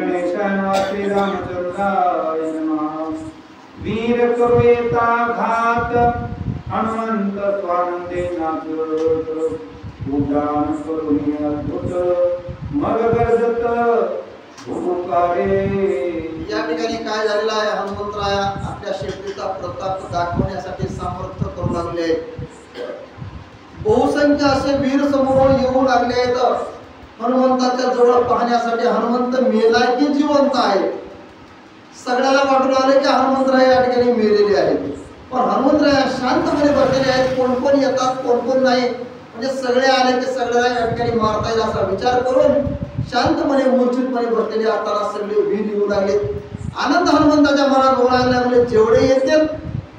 गणेशाय नमः श्री रामचंद्राय नमः वीर करुयेता घात हनुमंत स्वानंदे नाचत उड्डाण करुणी अद्भुत मग गरजत भूकारे। या ठिकाणी काय झालेलं आहे, हनुमंतराया आपल्या शेपटीचा प्रताप दाखवण्यासाठी सामर्थ्य करू लागले। बहुसंख्य असे वीर समोर येऊ लागले आहेत हनुमंताच्या जवळ पाहण्यासाठी। हनुमंत मेलाय की जिवंत आहे, सगळ्याला वाटू लागले की हनुमंतराय या ठिकाणी मेलेले आहेत, पण हनुमंतराय शांतपणे बसलेले आहेत। कोण कोण येतात कोण कोण नाही, म्हणजे सगळे आले की सगळ्याला या ठिकाणी मारता येईल असा विचार करून शांतपणे मूर्छितपणे बसलेले असताना सगळे वीर येऊ लागले। आनंद हनुमंताच्या मनात होऊ लागल्यामुळे जेवढे येतील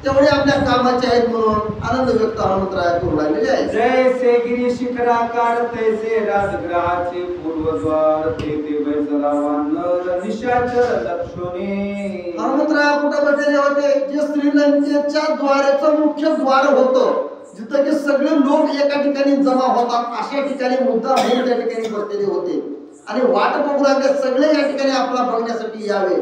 तेवढे आपल्या कामाचे आहेत म्हणून आनंद व्यक्त हनुमंतराय करू लागलेले आहे। जैसे गिरी शिखराकार तैसे राजगृहाचे पूर्वद्वार तेथे बैसला वानर निशाचर लक्ष्मणे। हनुमंतराय कुठे बसलेले होते, जे श्रीलंकेच्या द्वाराचं मुख्य द्वार होतं, जिथं की सगळे लोक एका ठिकाणी जमा होतात अशा ठिकाणी मुद्दाम होऊन त्या ठिकाणी बसलेले होते आणि वाट बघू लागले सगळे या ठिकाणी आपला बघण्यासाठी यावे,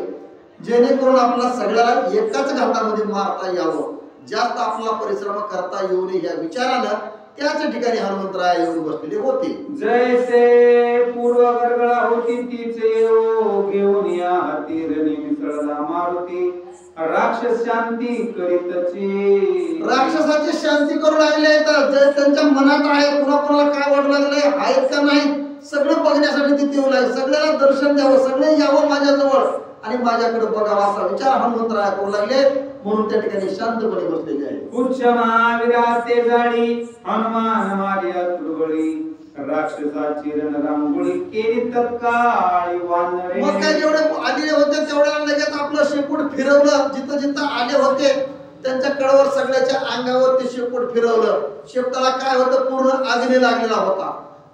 जेणेकरून आपला सगळ्याला एकाच घाटामध्ये मारता यावं, जास्त आपला परिश्रम करता येऊ नये या विचारानं त्याच ठिकाणी हनुमंतराय येऊन बसलेले होते। जैसे पूर्व गरगळा होती तिचे घेऊन या हाती रणी मिसळला मारुती राक्षस शांती करीतची। राक्षसाची शांती करू लागले तर जे त्यांच्या मनात आहे कुणा कुणाला काय वाटू लागले आहेत का नाही सगळं बघण्यासाठी तिथे येऊ लागले, सगळ्याला दर्शन द्यावं, सगळे यावं माझ्याजवळ आणि माझ्याकडे बघावा असा विचार हनुमंतराय करू लागले, म्हणून त्या ठिकाणी शांतपणे बसलेले आहे। उच्च महावीराते जाळी हनुमान मारिया तुरबळी राक्षसाची रणरांगोळी केली तत्काळी वानरे। मग काय जेवढे आलेले होते तेवढ्या लगेच आपलं शेपूट फिरवलं, जिथं जिथं आले होते त्यांच्या कळवर सगळ्याच्या अंगावर ते शेपूट फिरवलं। शेपटाला काय होतं, पूर्ण अग्नी लागलेला होता,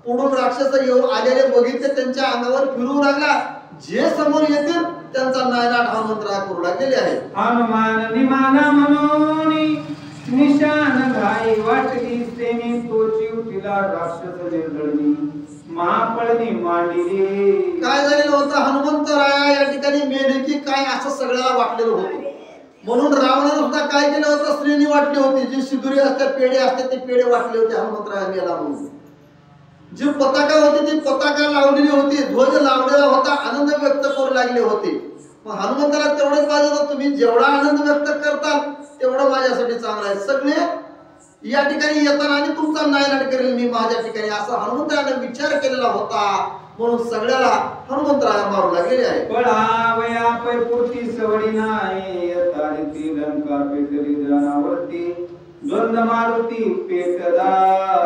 पुढून राक्षस येऊन आलेले बघितले त्यांच्या अंगावर फिरू लागला, जे समोर येतील त्यांचा नायनाट हनुमंतराय करू लागलेले आहे। हनुमान निमाना म्हणून निशान घाई वाटली सेने तोची उठिला राक्षस निर्दळणी महापळणी मांडिले। काय झालेलं होतं, हनुमंतराय या ठिकाणी मेले की काय असं सगळ्याला वाटलेलं होतं, म्हणून रावणाने सुद्धा काय केलं होतं, श्रेणी वाटली होती, जी शिदुरी असते पेढे असते ते पेढे वाटले होते हनुमंतराय मेला म्हणून। जी पताका होती ती पताका लावलेली होती, ध्वज लावलेला होता, आनंद व्यक्त करू लागले होते। मग हनुमंताला तेवढंच पाहिजे होतं, तुम्ही जेवढा आनंद व्यक्त करताल तेवढं माझ्यासाठी चांगलं आहे, सगळे या ठिकाणी येताना आणि तुमचा नायनाट करेल मी माझ्या ठिकाणी, असा हनुमंतराने विचार केलेला होता, म्हणून सगळ्याला हनुमंतराय मारू लागलेले आहे। पळावया पैपुरती सवडी नाही तारी ती लंका पेटली जनावरती द्वंद मारुती पेटला।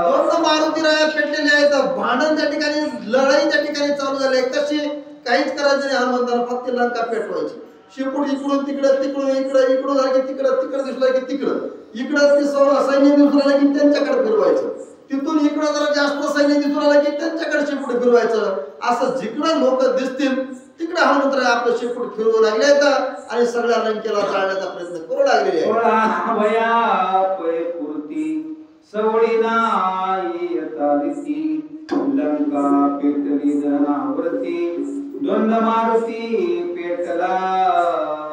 द्वंद मारुती राया पेटलेले आहेत, भांडण त्या ठिकाणी लढाई त्या ठिकाणी चालू झाली। कशी काहीच करायचं नाही हनुमंताला, फक्त लंका पेटवायची, शेपूट इकडून तिकडं तिकडून इकडं इकडून झालं की तिकडं तिकडं दिसलं की तिकडं इकडं ते सैन्य दिसून आलं की त्यांच्याकडे फिरवायचं, तिथून इकडं जरा जास्त सैन्य दिसून आलं की त्यांच्याकडे शेपूट फिरवायचं, असं जिकडं लोक दिसतील तिकडे हनुमंतराय आपलं शेपूट फिरवू लागले आणि सगळ्या लंकेला जाळण्याचा प्रयत्न करू लागलेले आहे। सवडी नाही तारी लंका पेटली जनावरती द्वंद मारुती पेटला।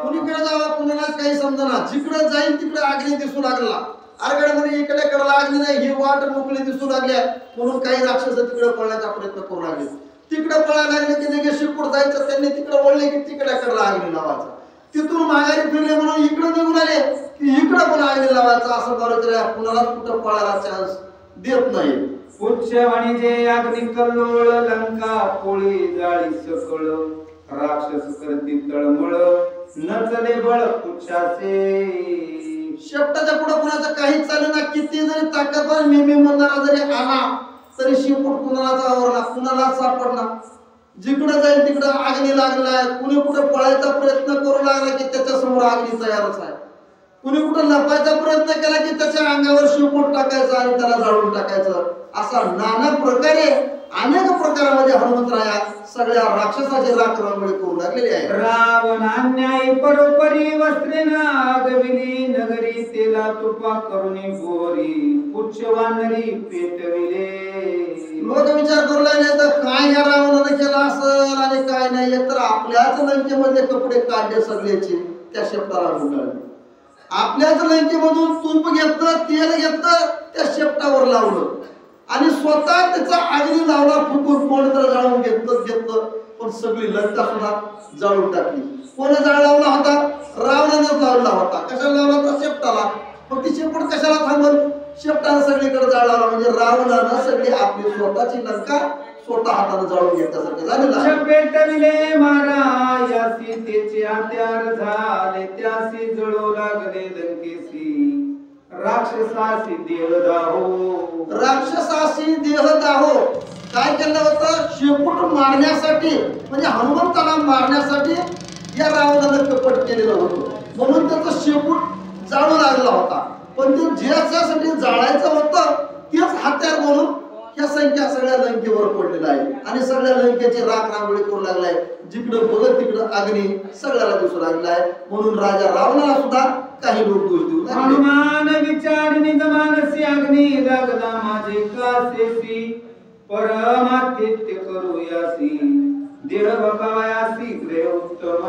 कुणीकडे जावा कुणालाच काही समजना, जिकडे जाईल तिकडे अग्नी दिसू लागला, आरगडमध्ये इकडे कडला अग्नी नाही, ही वाट मोकळी दिसू लागल्या, म्हणून काही राक्षस तिकडे पळण्याचा प्रयत्न करू लागले। तिकडे पळायला लागले की लगेच शेपूट जायचं, त्यांनी तिकडे वळले की तिकडे कडला अग्नी लावायचा, तिथून माघारी फिरले म्हणून इकडे निघून आले की इकडे पण अग्नी लावायचा, असं बरोबर कुणालाच कुठं पळायला चान्स देत नाही। उच्चवाणी जे अग्नी कल्लोळ लंका पोळी जाळी सकळ राक्षस करती तळमळ नचले बळ पुच्छाचे। शेपटाच्या पुढे कुणाचं काहीच चालू ना, किती जरी ताकदवर मी म्हणणारा जरी आला तरी शेपूट कुणालाच आवरला, कुणालाच सापडला, जिकडे जाईल तिकडे अग्नी लागलाय, कुणी कुठे पळायचा प्रयत्न करू लागला की त्याच्या समोर अग्नी तयारच आहे, कुणी कुठे लपायचा प्रयत्न केला की त्याच्या अंगावर शेपूट टाकायचा आणि त्याला जाळून टाकायचं, असा नाना प्रकारे अनेक प्रकारामध्ये हनुमंतराया सगळ्या राक्षसाची राखणामुळे करू लागलेले आहे. रावण अन्याय परोपरी वस्त्रेन आगविली नगरी तेला तुपा करुणी बोरी पुच्छवानरी पेटविले. लोक विचार करू लागले तर काय या रावणाने केलं असेल आणि काय नाही. तर आपल्याच लंकेमध्ये कपडे काढले सगळ्याचे त्या शेपटाला गुंडाळले. आपल्याच लंकेमधून तूप घेतलं तेल घेतलं त्या शेपटावर लावलं आणि स्वतः त्याचा अग्नी लावला फुकून. कोण तर जाळून घेतलं पण सगळी लंका सुद्धा जाळून टाकली. कोण जाळ लावला होता? रावणानंच लावला होता. कशाला लावला होता? शेपटाला. पण ती शेपट कशाला थांबल? शेपटानं सगळीकडे जाळ लावला. म्हणजे रावणानं सगळी आपली स्वतःची लंका स्वतः हाताने जाळून घेतल्यासारखं झालेलं आहे. पेटविले मारा या सीतेचे हत्यार झाले त्यासी जळू लागले लंकेसी राक्षसासी देहदाहो. राक्षसासी देहदाहो काय केलं होतं? शेपूट मारण्यासाठी म्हणजे हनुमंताला मारण्यासाठी या रावणानं कपट केलेलं होतं. म्हणून त्याचं शेपूट जाळू लागला होता. पण ते ज्याच्यासाठी जाळायचं होतं तेच हत्यार म्हणून या संख्या सगळ्या लंकेवर पडलेला आहे आणि सगळ्या लंकेची राख रांगोळी करू लागलाय. जिकडं बघत तिकडं अग्नी सगळ्याला दिसू लागलाय. म्हणून राजा रावणाला सुद्धा काही लोक दोष देऊ लागले. हनुमान विचार निज मानसी अग्नी लागला माझे कासेसी परमातिथ्य करूयासी देह बकायासी ग्रह उत्तम.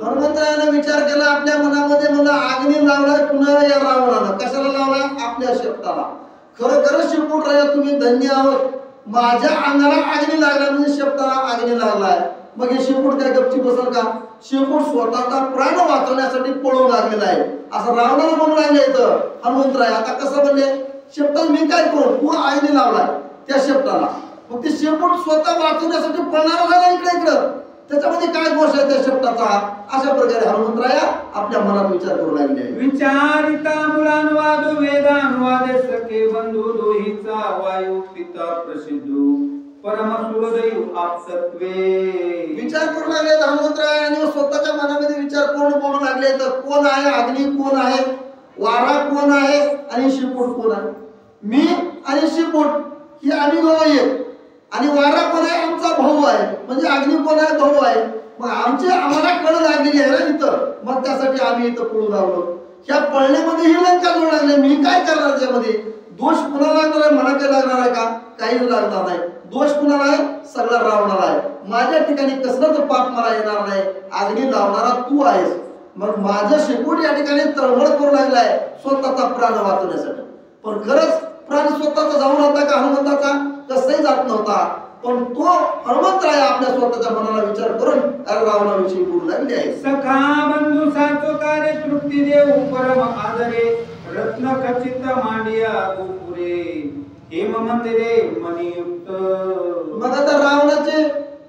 हनुमंतानं विचार केला आपल्या मनामध्ये. मला अग्नी लावलाय पुन्हा या रावणानं. कशाला लावलाय? आपल्या शेपटाला. खरं शेपूट राजा तुम्ही धन्य आहोत. माझ्या अंगाला अग्नी लागला म्हणजे शेपटाला अग्नी लागलाय. मग हे शेपूट काय गपची बसल का? शेपूट स्वतःचा प्राण वाचवण्यासाठी पळू लागलेला आहे असं रावणाला म्हणून लागले इथं हनुमंतराय. आता कसं म्हणले? शेपटाला मी काय करू? तू अग्नी लावलाय त्या शेपटाला. मग ते शेपूट स्वतः वाचवण्यासाठी पळणारा झाला इकडं. त्याच्यामध्ये काय दोष आहे त्या शब्दाचा? अशा प्रकारे हनुमंतराया आपल्या मनात विचार करू लागले. विचारिता मुलानुवाद वेदानुवाद सखे बंधू दोहीचा वायू पिता प्रसिद्धू परम सुरदैव आपसत्वे. विचार करू लागले हनुमंतराय आणि स्वतःच्या मनामध्ये विचार करून बोलू लागले. तर कोण आहे? अग्नी कोण आहे? वारा कोण आहे? आणि शेपूट कोण आहे? मी आणि शेपूट ही आम्ही भाऊ आहेत. आणि वारा कोण आहे? आमचा भाऊ आहे. म्हणजे अग्नी कोण आहे? भाऊ आहे. मग आम्हाला कळ लागलेली आहे ना इथं. मग त्यासाठी आम्ही इथं पळू लागलो. ह्या पळण्यामध्ये ही लंका जोड लागले. मी काय करणार त्यामध्ये? दोष कुणाला लागणार आहे? मला काय लागणार आहे का? काहीच लागणार नाही. दोष कुणाला आहे? सगळा रावणाला आहे. माझ्या ठिकाणी कसलंच पाप मला येणार नाही. अग्नी लावणारा तू आहेस. मग माझं शेपूट या ठिकाणी तळमळ करू लागलाय स्वतःचा प्राण वाचवण्यासाठी. पण खरंच प्राण स्वतःचा जाऊन होता का हनुमंताचा? कसंही जात नव्हता. पण तो हनुमंतराय आपल्या स्वतःच्या मनाला विचार करून रावणाविषयी बोलू लागले आहे. सखा बंधू साचो कार्य तृप्ती देव परम आदरे रत्न खचित मांडिया गोपुरे हेम मंदिरे मणियुक्त. मग आता रावणाचे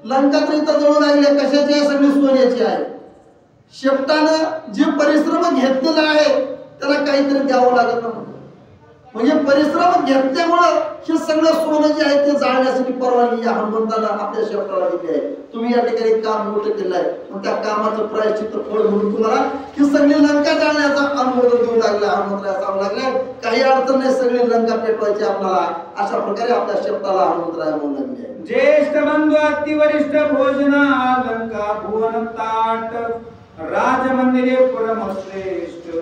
लंका तर इथं जळू लागले. कशाची आहे? सगळी सोन्याची आहे. शेपटानं जे परिश्रम घेतलेला आहे त्याला काहीतरी द्यावं लागत नाही. म्हणजे परिश्रम घेतल्यामुळं हे सगळं सोनं जे आहे ते जाळण्यासाठी परवानगी या हनुमंताला आपल्या शेपटाला दिली आहे. तुम्ही या ठिकाणी काम मोठं केलं आहे. मग त्या कामाचं प्रायश्चित्त फळ म्हणून तुम्हाला ही सगळी लंका जाळण्याचा अनुमोदन देऊ लागला. हनुमंतराय सांगू लागले काही अडचण नाही. सगळी लंका पेटवायची आपल्याला. अशा प्रकारे आपल्या शेपटाला हनुमंतराय म्हणू लागले. ज्येष्ठ बंधू अति वरिष्ठ भोजना लंका भुवन ताट राजमंदिरे परम श्रेष्ठ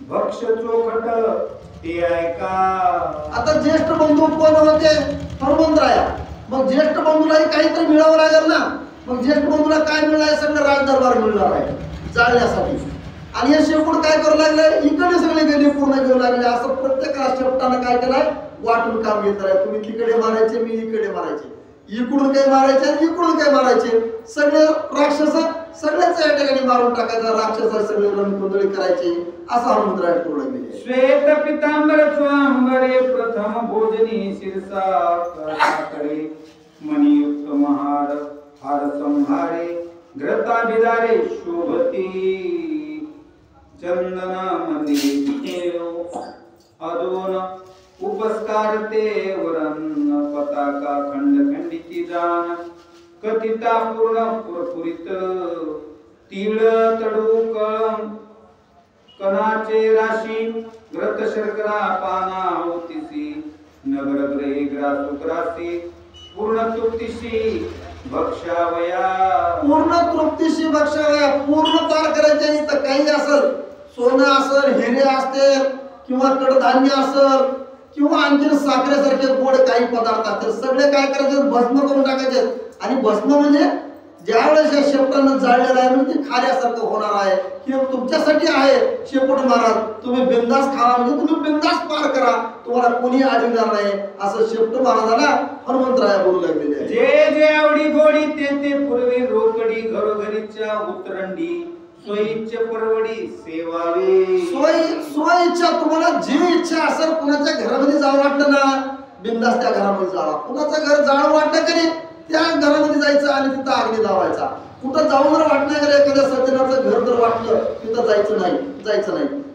भक्ष चोखट ते ऐका. आता ज्येष्ठ बंधू कोण होते? हनुमंतराया. मग ज्येष्ठ बंधूलाही काहीतरी मिळावं लागेल ना. मग ज्येष्ठ बंधूला काय मिळणार आहे? सगळं राजदरबार मिळणार आहे जाळण्यासाठी. आणि हे शेपूट काय करू लागले? इकडे सगळे गेले पूर्ण घेऊ लागले. असं प्रत्येक शेपटानं काय केलंय? वाटून काम घेत आहे. तुम्ही तिकडे मारायचे, मी इकडे मारायचे. इकडून काय मारायचे आणि इकडून काय मारायचे. सगळे राक्षस सगळ्याच या ठिकाणी मारून टाकायचा. राक्षस सगळे रणकुंडळी करायचे. असा हनुमंतराय करू लागले. श्वेत पितांबर स्वांबरे प्रथम भोजनी शिरसा काकडे मणियुक्त महार हार संहारे ग्रता बिदारे शोभती चंदन मंदिरे अदोन उपस्कार ते वरन पताका खंड खंडिती जान कथिता पूर्ण पुरपुरित तीळ तडू कणाचे राशी ग्रत शर्करा पाना होतीसी नगर ग्रहे ग्रासुग्रासी पूर्ण तृप्तीशी भक्षावया. पूर्ण तृप्तीशी बक्षावया, पूर्ण पार करायचे. इथं काही असेल, सोनं असेल, हिरे असतील किंवा कडधान्य असेल किंवा आणखी साखरेसारखे गोड काही पदार्थ असतील, सगळे काय करायचे, भस्म करून टाकायचे. आणि भस्म म्हणजे ज्यावेळेस या शेपटानं जाळलेलं आहे म्हणजे ते खाल्यासारखं होणार आहे. हे तुमच्यासाठी आहे शेपूट महाराज, तुम्ही बिंदास खावा, म्हणजे तुम्ही बिंदास पार करा, तुम्हाला कोणी अडविणार नाही, असं शेपट महाराजाला हनुमंतराया बोलू लागलेले आहे. जे जे आवडी गोडी ते ते पूर्वी रोकडी घरोघरीच्या उतरंडी सोयीचे परवडी सेवावे. सोयीच्या तुम्हाला जी इच्छा असेल, कुणाच्या घरामध्ये जावं वाटलं ना, बिंदास त्या घरामध्ये जावा. कुणाचं घर जाळं वाटलं का नाही, त्या घरामध्ये जायचं आणि तिथं अग्नी लावायचा. कुठं जाऊन जर वाटणं गेलं, एखाद्या सज्जनाचं घर जर वाटलं, तिथं जायचं नाही.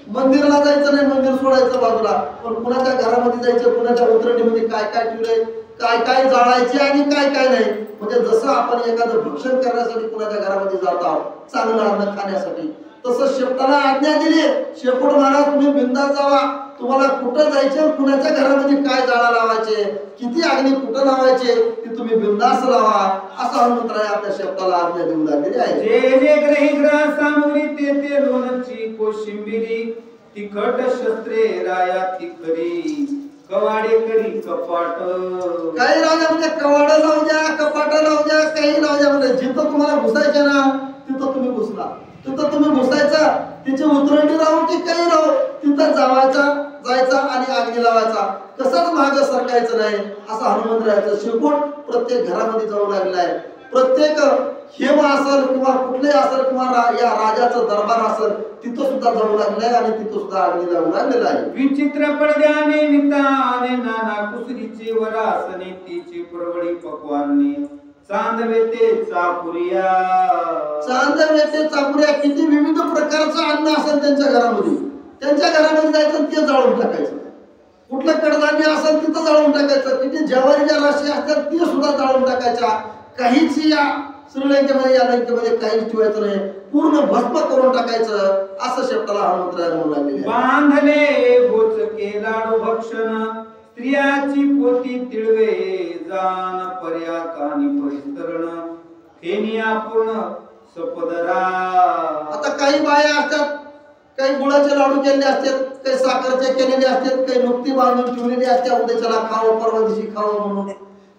मंदिराला जायचं नाही, मंदिर सोडायचं बाजूला. पण कुणाच्या घरामध्ये जायचं, कुणाच्या उतरणीमध्ये काय काय ठेवलंय, काय काय जाळायचे आणि काय काय नाही. म्हणजे जसं आपण एखादं भक्षण करण्यासाठी कुणाच्या घरामध्ये जात आहोत, चांगलं अन्न खाण्यासाठी, तसं शेपटाला आज्ञा दिली, शेपूट महाराज तुम्ही बिंदास जावा. तुम्हाला कुठं जायचं, कुणाच्या घरामध्ये काय जाळा लावायचे, किती अग्नी कुठं लावायचे, ते तुम्ही बिंदास लावा, असं हनुमंतराय आपल्या शेपटाला आज्ञा देऊ लागलेली आहे. जे जे ग्रही ग्रह सामुग्री ते ते लोणची कोशिंबिरी तिखट शस्त्रे राया तिखरी कवाडे करी कपाट. काही राहू द्या, म्हणजे कवाड लावू द्या, कपाट लावू द्या, काही लावू द्या. म्हणजे जिथं तुम्हाला घुसायचे ना, तिथं तुम्ही घुसला, तिथं तुम्ही घुसायचा. तिची उतरंडी राहू की काही राहू, तिथं जायचा आणि अग्नी लावायचा. कसंच मागं सरकायचं नाही, असा हनुमंतरायाचं शेपूट प्रत्येक घरामध्ये जाऊ लागलेला आहे. प्रत्येक हेम असेल किंवा कुठले असेल किंवा या राजाचं दरबार असेल, तिथं सुद्धा जाऊ लागलं आहे आणि तिथं सुद्धा अग्नी लावू लागलेला आहे. विचित्र पडद्याने निताने नाना कुसरीचे वरासने तिची परवडी पकवाने चांदवे ते चापुरिया. किती विविध प्रकारचं अन्न असेल त्यांच्या घरामध्ये, त्यांच्या घरामध्ये जायचं ते जाळून टाकायचं. कुठलं कडधान्य असेल तिथं जाळून टाकायचं. किती ज्वारीच्या राशी असतात ते सुद्धा जाळून टाकायच्या. काहीच या श्रीलंकेमध्ये, या लंकेमध्ये काहीच ठेवायचं नाही, पूर्ण भस्म करून टाकायचं, असं शेपटाला हनुमंतराय म्हणू लागले. बांधले बोचके लाडू भक्षण स्त्रियाची पोती तिळवे जान पर्या कानी परिस्तरण फेनिया पूर्ण सपदरा. आता काही बाया असतात, काही गुळाचे लाडू केलेले असतात, काही साखरचे केलेले असतात, काही नुकती बांधून ठेवलेली असतात, उद्याच्याला खावं परवा दिवशी खावं म्हणून.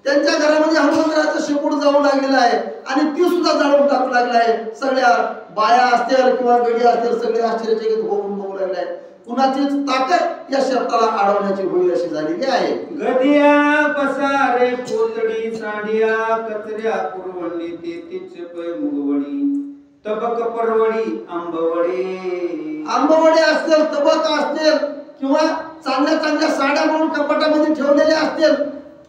त्यांच्या घरामध्ये हनुमंतरायाचं शेपूट जाऊ लागलेलं आहे आणि ती सुद्धा जाळून टाकू लागलं आहे. सगळ्या बाया असतील किंवा गडी असतील, सगळे आश्चर्यचकित होऊन बघू लागले आहेत. कुणाचीच ताकद या शेपटाला अडवण्याची होईल अशी झालेली आहे. गदिया पसारे पोतडी साडिया कचऱ्या पुरवणी ते तिच पै मुगवडी तबक परवडी आंबवडे असतील, तबक असतील किंवा चांगल्या चांगल्या साड्या म्हणून कपाटामध्ये ठेवलेल्या असतील,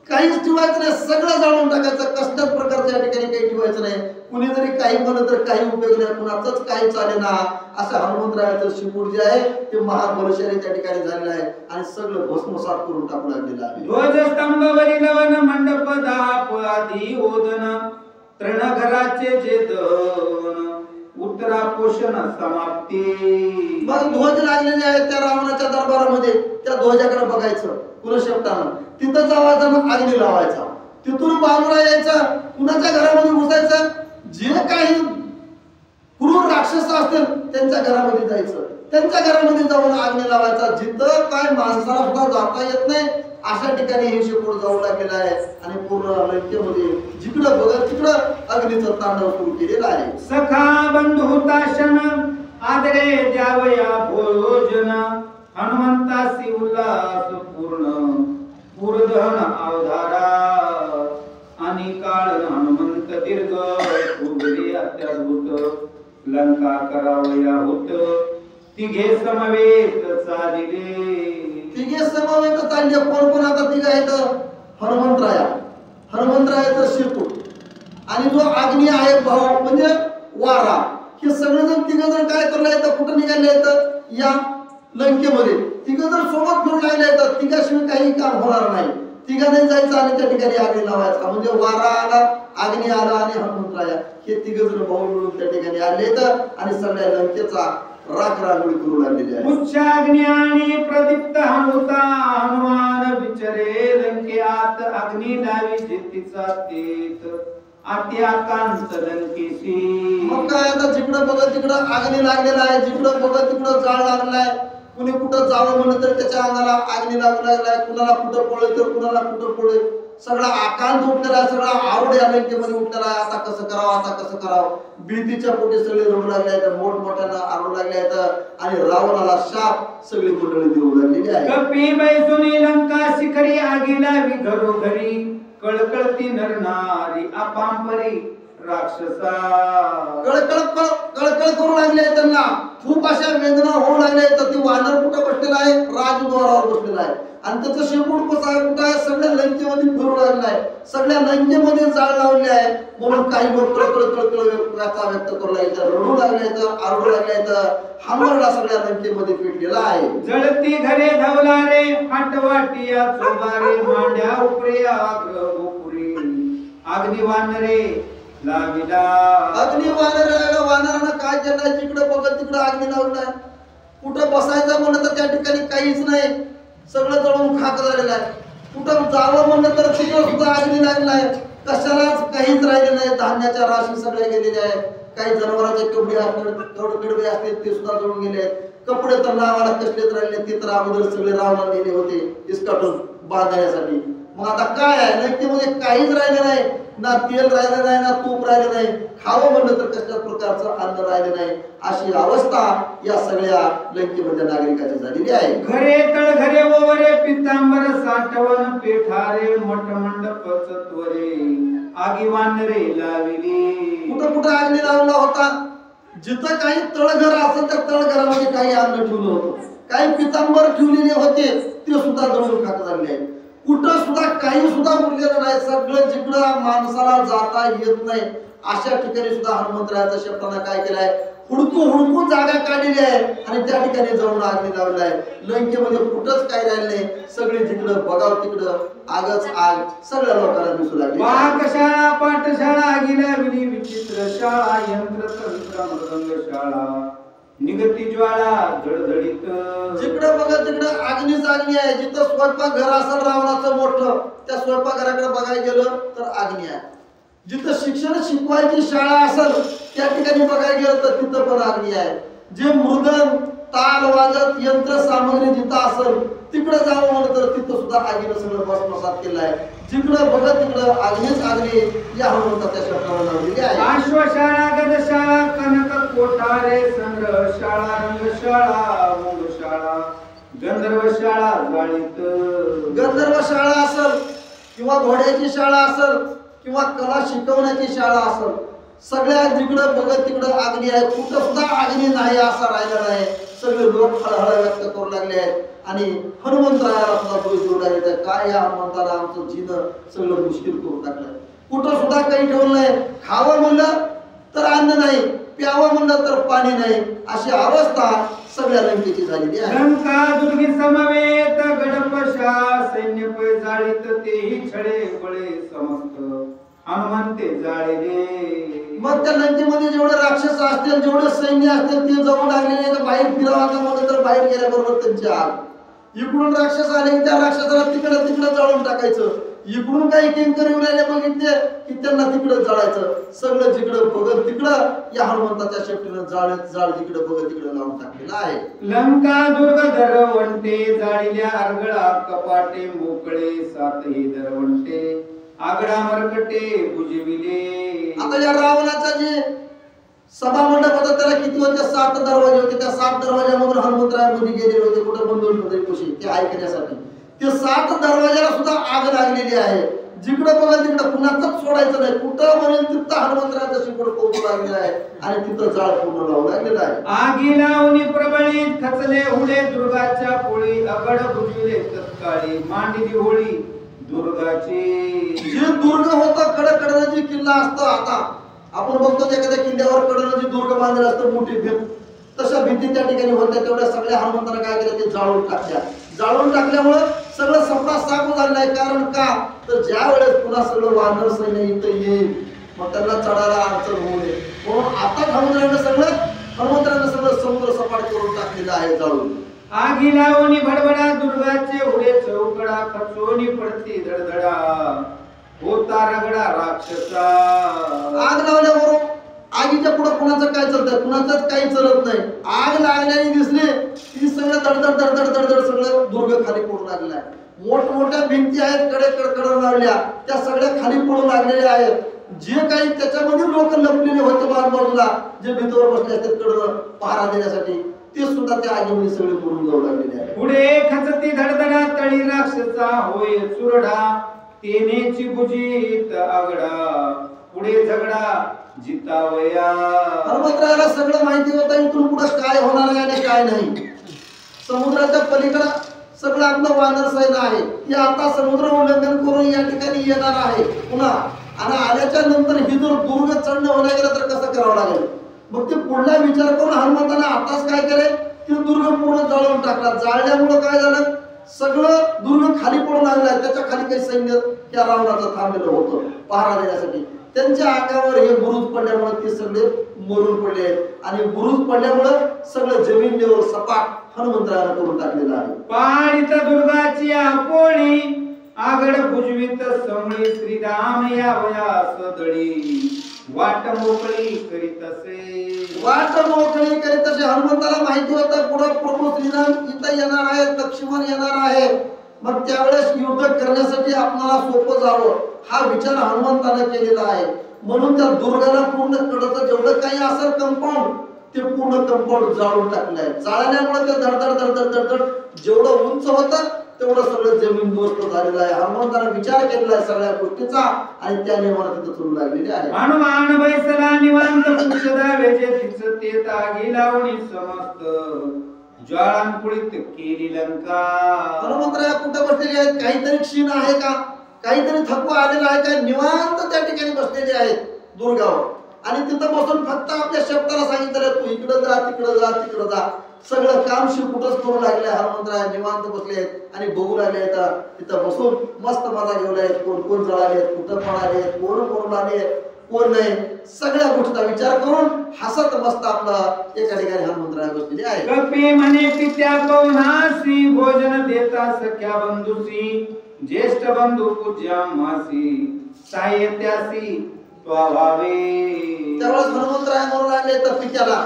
काहीच ठेवायचं नाही, सगळं जाळून टाकायचं. कसल्याच प्रकारच्या ठिकाणी काही ठेवायचं नाही. कुणी जरी काही म्हणलं तर काही उपयोग नाही, कुणाचंच काही चालेना. असं हनुमंतरायाचं शेपूट जे आहे ते महाबलशाली त्या ठिकाणी झालेलं आहे आणि सगळं भस्मसात करून टाकू लागलेलं आहे. ध्वजस्तंभावरी लवन मंडप दाप आधी ओदन तृणघराचे जे दन उत्तरा पोषण समाप्ती. मग ध्वज लागलेले आहेत त्या रावणाच्या दरबारामध्ये, त्या ध्वजाकडे बघायचं कुलशेपटानं, तिथं जावायचं, मग अग्नी लावायचा. तिथून बाजूला यायचं, कुणाच्या घरामध्ये घुसायचं, जे काही क्रूर राक्षस असतील त्यांच्या घरामध्ये जायचं, त्यांच्या घरामध्ये जाऊन अग्नी लावायचा. जिथं काय माणसाला सुद्धा जाता येत नाही अशा ठिकाणी हे शेपूट जाऊ लागलेलं आहे आणि पूर्ण लंकेमध्ये जिकडं बघत तिकडं अग्नीचं तांडव सुरू केलेलं आहे. सखा बंधुताशन आदरे द्यावया भोजन हनुमंतासी उल्लास पूर्ण पूर्दहन अवधारा आणि काळ हनुमंत दीर्घ उगले अत्याभूत लंका करावया होत तिघे समवेत चालिले. तिघे समवेत चालले. कोण कोण आता तिघ आहेत? हनुमंतरायाचं शेपूट आणि जो अग्नी आहे भाऊ म्हणजे वारा, हे सगळेजण तिघ जण काय करले आहेत, कुठं निघाले आहेत या लंकेमध्ये. तिघ जण सोबत फिरून लागले आहेत, तिघाशिवाय काही काम होणार नाही. तिघांनी जायचं आणि त्या ठिकाणी अग्नी लावायचा. म्हणजे वारा आला, अग्नी आला आणि हनुमंतराया हे तिघ जण भाऊ मिळून त्या ठिकाणी आले आहेत आणि सगळ्या लंकेचा राख रांगोळी करू लागलेली आहे. उच्चाग्नी आणि प्रदीप्त हनुता हनुमान विचरे लंकेत अग्नी लावी जितीचा तेत आती आकांत लंकेशी. मग काय आता जिकडं बघत तिकडं अग्नी लागलेला आहे, जिकडं बघत तिकडं जाळ लागलाय. कुणी कुठं जावं म्हणलं तर त्याच्या अंगाला अग्नी लागू लागलाय, कुणाला कुठं पळय तर कुणाला कुठं पळय. सगळा आकांत उठलेला आहे, सगळा आवड या लंकेमध्ये उठलेला आहे. आता कसं करावं, आता कसं करावं. भीतीच्या पोटी सगळे रडू लागले आहेत, मोठमोठ्यानं आरडू लागले आहेत आणि रावणाला शाप सगळी मंडळी देऊ लागलेली आहे. कपी बैसुनी लंका शिखरी आगीला घरोघरी कळकळती नरनारी अपांपरी राक्षसा. कळकळ करू लागले त्यांना, खूप अशा वेदना होऊ लागल्या. तर ती वानर कुठं बसलेला आहे, राजद्वारावर बसलेला आहे आणि त्याचं शेपूट कुठं आहे, सगळ्या लंकेमध्ये फिरू लागला आहे. सगळ्या लंकेमध्ये जाळ लावले आहे. म्हणून काही लोक कळकळ व्यक्त करू लागले, रडू लागले, आरडू लागले, हांबरडा सगळ्या लंकेमध्ये पेटलेला आहे. जळती घरे धावला रे फाटवाटिया चोबारे मांड्या उपरे आग्र गोपुरी अग्नी वानरे लाविला. अग्नी वानरानं काय केलंय, जिकडे बघत तिकडे अग्नी लावलाय. कुठं बसायचं म्हणलं तर त्या ठिकाणी काहीच नाही, सगळं जळून खाक झालेलं आहे. कुठं जावं म्हणलं तर तिकडे सुद्धा अग्नी लागलाय. कशालाच काहीच राहिले नाही. धान्याच्या राशी सगळ्या गेलेल्या आहेत. काही जनावरांचे कपडे कडवे असतील ते सुद्धा जळून गेले आहेत. कपडे तर नावाला कसलेच राहिले, ते तर अगोदर सगळे रावणाला नेले होते इसकाटून बांधण्यासाठी. मग आता काय आहे, लंकेमध्ये काहीच राहिलं नाही. ना तेल राहिलं नाही, ना तूप राहिलं नाही. खावं म्हणलं तर कसल्याच प्रकारचं अन्न राहिलं नाही. अशी अवस्था या सगळ्या लंकेमधल्या नागरिकांची झालेली आहे. घरे तळ घरे ओवरे पितांबर साठवण पेठारे मठ मंडप चत्वरे आगी वानरे लाविली. कुठं कुठं अग्नी लावला होता. जिथं काही तळघर असेल त्या तळघरामध्ये काही अन्न ठेवलं होतं, काही पितांबर ठेवलेले होते, ते सुद्धा जळून खाक झाले आहेत. कुठं सुद्धा काही सुद्धा उरलेलं नाही. सगळं जिकडं माणसाला जाता येत नाही अशा ठिकाणी सुद्धा हनुमंतरायाच्या शब्दानं काय केलंय, हुडकून जागा काढलेली आहे आणि त्या ठिकाणी जाऊन अग्नी लावलाय. लंकेमध्ये कुठंच काय राहिलं नाही. सगळे जिकडं बघाव तिकडं आगच आग सगळ्या लोकांना दिसू लागली. पाकशाळा पाठशाळा आगीला विली विचित्र शाळा यंत्र तंत्र मृदंग शाळा निगती ज्वाळा धडधडीत. जिकडं बघत तिकडं अग्नीच अग्नी आहे. जिथं स्वयंपाक घर असेल रावणाचं मोठं, त्या स्वयंपाकघराकडे बघायला गेलं तर अग्नी आहे. जिथं शिक्षण शिकवायची शाळा असेल त्या ठिकाणी बघायला गेलं तर तिथं पण अग्नी आहे. जे मृदंग ताल वाजत यंत्र सामग्री जिथं असेल तिकडे जावं म्हणलं तर तिथं सुद्धा अग्नीनं सगळं भस्मसात केलं आहे. जिकडं बघत तिकडं अग्नीच अग्नी या हनुमंताच्या शब्दावर लावलेली आहे. अश्वशाळा गजशाळा कनक कोठारे संग्रहशाळा रंगशाळा मुंगशाळा गंधर्वशाळा जाळीत. गंधर्वशाळा असेल किंवा घोड्याची शाळा असेल किंवा कला शिकवण्याची शाळा असेल, सगळ्या जिकडं बघत तिकडं अग्नी आहे. कुठं सुद्धा अग्नी नाही असा राहिला नाही. सगळे लोक हळहळ व्यक्त करू लागले आहेत आणि हनुमंतरायाला सुद्धा दोष देऊ लागले. काय या हनुमंताला आमचं जीवन सगळं मुश्किल करून टाकलंय. कुठं सुद्धा काही ठेवलं नाही. खावं म्हणलं तर अन्न नाही, प्यावं म्हणलं तर पाणी नाही. अशी अवस्था सगळ्या लंकेची झालेली आहे. लंका दुर्गी समवेत गडपशा सैन्य पै जाळीत तेही छळे बळे समस्त हनुमंते जाळले. मग त्या लंकेमध्ये जेवढे राक्षस असतील, जेवढे सैन्य असतील ते जाऊन लागलेले. बाहेर फिरावायचं म्हणलं तर बाहेर गेल्याबरोबर त्यांची आग. इकडून राक्षस आले की त्या राक्षसाला तिकडं तिकडं जाळून टाकायचं. इकडून काही किंकर येऊन राहिले बघितले की त्यांना तिकडं जाळायचं. सगळं जिकडं बघत तिकडं या हनुमंताच्या शेपटीनं जाळ जिकडं बघत तिकडं लावून टाकलेला आहे. लंका दुर्ग दरवंटे जाळील्या अर्गळा कपाटे मोकळे सातही दरवंटे आगडा मरकटे बुजविले. आता या रावणाचा जे सभा मंडप होता त्याला किती होते, 7 दरवाजे होते. त्या 7 दरवाजामधून हनुमंतरायामध्ये गेलेले होते कुठं बंधून होते कुशी ते ऐकण्यासाठी. ते 7 दरवाजाला सुद्धा आग लागलेली आहे. जिकडं बघाल तिकडं कुणाचंच सोडायचं नाही. कुठं म्हणेल तिथं हनुमंतरायाचं शिकड पोहोचू लागलेलं आहे आणि तिथं जाळ पूर्ण लावू लागलेलं आहे. आगी लावून प्रबळीत खचले हुडे दुर्गाच्या पोळी अगड बुजविले तत्काळी मांडली होळी दुर्गाची. जे दुर्ग होतं कडकडनं जे किल्ला असतं, आता आपण बघतो एखाद्या किल्ल्यावर कडनं जे दुर्ग बांधलेलं असतं मोठी भीत, तशा भीती त्या ठिकाणी होत्या. तेवढ्या सगळ्या हनुमंतांना काय केलं ते जाळून टाकल्या. जाळून टाकल्यामुळं सगळं सपना साफ झालेलं आहे. कारण का तर ज्या वेळेस पुन्हा सगळं वानर सैन्य इथं येईल मग त्यांना चढायला अडचण होऊ नये म्हणून आता हनुमंतरायानं सगळं समुद्र सपाट करून टाकलेला आहे जाळून. आगी लावणी भडभडा दुर्गाचे उडे चौकडा खचोनी पडती धडधडा होता रगडा राक्षसा. आग लावल्यावर आगीच्या पुढे कुणाचं काय चालतंय, कुणाचंच काही चालत नाही. आग लागल्याने दिसले की सगळं दडदड दडदड दडदड सगळं दुर्ग खाली पडू लागलाय. मोठमोठ्या भिंती आहेत कडे लावल्या, त्या सगळ्या खाली पडू लागलेल्या आहेत. जे काही त्याच्यामध्ये लोक लपलेले होते बाजूला, जे भीतीवर बसले असतात कडं पहारा देण्यासाठी, ते सुद्धा त्या आगीमध्ये सगळे पडून जाऊ लागलेले आहेत. पुढे खचती धडधडा तळी राक्षसा होय चुरडा तेनेची बुजीत आगडा पुढे झगडा जितावया. हनुमंतरायाला सगळं माहिती होतं इथून पुढे काय होणार आहे आणि काय नाही. समुद्राच्या पलीकडे सगळं आपलं वानर सैन्य आहे, हे आता समुद्र उल्लंघन करून या ठिकाणी येणार आहे पुन्हा. आणि आल्याच्या नंतर ही जर दुर्ग चढणं होण्या गेलं तर कसं करावं लागेल. मग ते पुढला विचार करून हनुमंताने आताच काय केले, ते दुर्ग पूर्ण जाळून टाकला. जाळल्यामुळे काय झालं, सगळं दुर्ग खाली पडून लागलाय. त्याच्या खाली काही सैन्य त्या रावणाचं थांबलेलं होतं पहारा देण्यासाठी. त्यांच्या अंगावर हे बुरुज पडल्यामुळे ते सगळे मरून पडले आणि बुरुज पडल्यामुळे सगळं जमिनीवर सपाट हनुमंतरायाने करून टाकलेलं आहे. पाणीत दुर्गाची आपोळी आगड भुजवित समळी श्रीराम यावया सदळी वाट मोकळी करीत असे. वाट मोकळी करीत असे. हनुमंताला माहिती होतं पुढे प्रभू श्रीराम इथं येणार आहे, लक्ष्मण येणार आहे. मग त्यावेळेस युद्ध करण्यासाठी आपल्याला सोपं जावं हा विचार हनुमंताने केलेला आहे. म्हणून त्या दुर्गाला पूर्ण कडचं जेवढं काही असेल कंपाऊंड ते पूर्ण कंपाऊंड जाळून टाकलंय. जाळल्यामुळे ते धडधड धडधड धडधड जेवढं उंच होतं तेवढं सगळं जमीनदोस्त झालेलं आहे. हनुमंताने विचार केलेला आहे सगळ्या गोष्टीचा आणि त्या नियमाने तिथं चलू लागलेली आहे. हनुमान बैसला निवांत पुष्कदा वेजे तिच ते तागी लावणी समस्त ज्वाळांपुळीत केली लंका. हनुमंतराया कुठे बसलेले आहेत, काहीतरी क्षीण आहे का, काहीतरी थकवा आलेला आहे का, निवांत त्या ठिकाणी बसलेले आहेत दुर्गावर. आणि तिथं बसून फक्त आपल्या शब्दाला सांगितलं तू इकडं जा तिकडं जा तिकडं जा. सगळं काम शिकूटच करू लागले. हनुमंतराय निवांत बसले आहेत आणि बघू लागले आहेत. तिथं बसून मस्त मजा घेऊन आहेत. कोण कोण जळाले, कुठं पळाले, कोण कोण आले, कोण नाही, सगळ्या गोष्टीचा विचार करून हसत मस्त आपलं एका ठिकाणी हनुमंतराय बसलेले आहे. कपी म्हणे पित्या पवनासी भोजन देता सख्या बंधुसी ज्येष्ठ बंधू पूज्या मासी साहित्यासी स्वभावे. त्यावेळेस हनुमंतराय म्हणू लागले तर पित्याला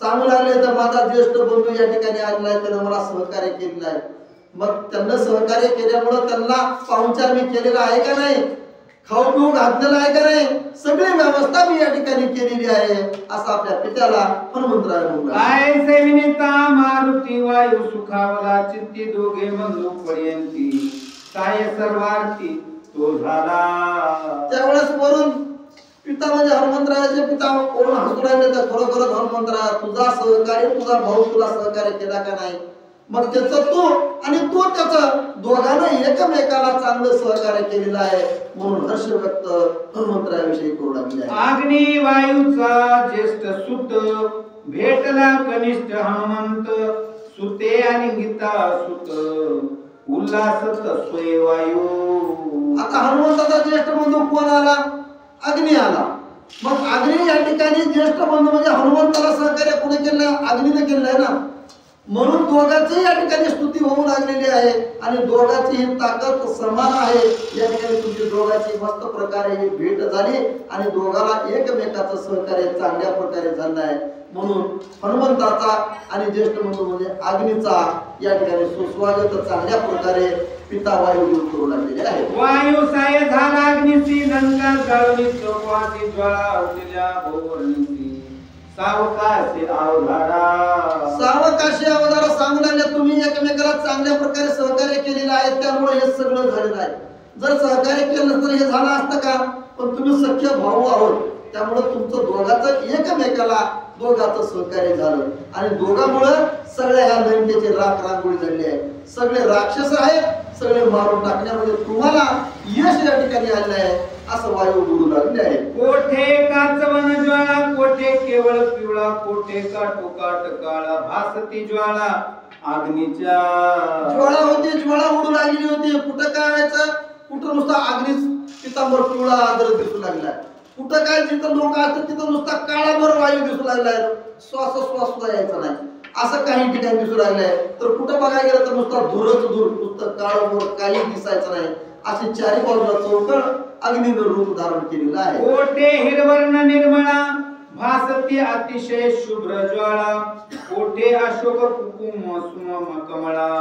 सांगू लागले तर माझा ज्येष्ठ बंधू या ठिकाणी आलेला आहे, त्यानं मला सहकार्य केलेलं आहे. मग त्यांना सहकार्य केल्यामुळे त्यांना पाहुणचार मी केलेला आहे का नाही, खाऊ पिऊ घातलेला आहे का नाही, सगळी व्यवस्था मी या ठिकाणी केलेली आहे असं आपल्या पित्याला हनुमंतराय म्हणू लागले. काय सेविनिता मारुती वायू सुखावला चित्ती दोघे बंधू पर्यंती काय सर्वार्थी तो झाला. त्यावेळेस वरून पिता म्हणजे हनुमंतरायाचे पिता वरून हसू लागले तर खरोखरच हनुमंतराय तुझा सहकार्य, तुझा भाऊ तुला सहकार्य केला का नाही. मग त्याचं तो आणि तो त्याचं दोघांना एकमेकाला चांगलं सहकार्य केलेलं आहे म्हणून हर्ष व्यक्त हनुमंतरायाविषयी करू लागले आहे. अग्नी वायूचा ज्येष्ठ सुत भेटला कनिष्ठ हनुमंत सुते आणि गीता सुत उल्हासत स्वय वायू. आता हनुमंताचा ज्येष्ठ बंधू कोण आला, अग्नी आला. मग अग्नी या ठिकाणी ज्येष्ठ बंधू म्हणजे हनुमंताला सहकार्य कोणी केलं, अग्नीने केलं आहे ना. म्हणून दोघांची या ठिकाणी स्तुती होऊ लागलेली आहे आणि दोघांची ही ताकद समान आहे. या ठिकाणी तुमची दोघांची मस्त प्रकारे ही भेट झाली आणि दोघाला एकमेकाचं सहकार्य चांगल्या प्रकारे झालं आहे. म्हणून हनुमंताचा आणि ज्येष्ठ बंधू म्हणजे अग्नीचा या ठिकाणी सुस्वागत चांगल्या प्रकारे पिता वायू करू लागलेले आहे. वायू साय झाला अग्नीची लंका जाळली चौपासी ज्वाळा उठल्या भोवरणीची सावकाशी अवधारा. सावकाशी अवधारा सांगू लागले तुम्ही एकमेकाला चांगल्या प्रकारे सहकार्य केलेलं आहे त्यामुळे हे सगळं झालेलं आहे. जर सहकार्य केलं तर हे झालं असतं का, पण तुम्ही सख्य भाऊ आहोत त्यामुळे तुमचं दोघांचं एकमेकाला दोघांचं सहकार्य झालं आणि दोघांमुळे सगळ्या ह्या लंकेची राख रांगोळी झाली आहे. सगळे राक्षस आहेत, सगळे मारून टाकण्यामध्ये तुम्हाला यश या ठिकाणी आले आहे असं वायू बोलू लागले आहे. कोठे काचवन ज्वाळा कोठे केवळ पिवळा कोठे काटोकाट काळा भासती ज्वाळा अग्नीच्या. ज्वाळा होती, ज्वाळा उडू लागलेली होती. कुठं काय व्हायचं, कुठं नुसतं अग्नीच पितांबर पिवळा आदर दिसू लागला, कुठं काय जिथं लोक असतात तिथं नुसता काळाभर वायू दिसू लागलाय, श्वासोश्वास सुद्धा यायचा नाही, असं काही ठिकाणी दिसू लागलंय. तर कुठं बघायला गेलं तर नुसता धूरच धूर, नुसतं काळाभर काही दिसायचं नाही. अशी चारी बाजूला चौकट अग्नीनं रूप धारण केलेलं आहे. कोठे हिरवर्ण निर्मळा भासती अतिशय शुभ्र ज्वाळा, कोठे अशोक कुकुम सुमम कमळा,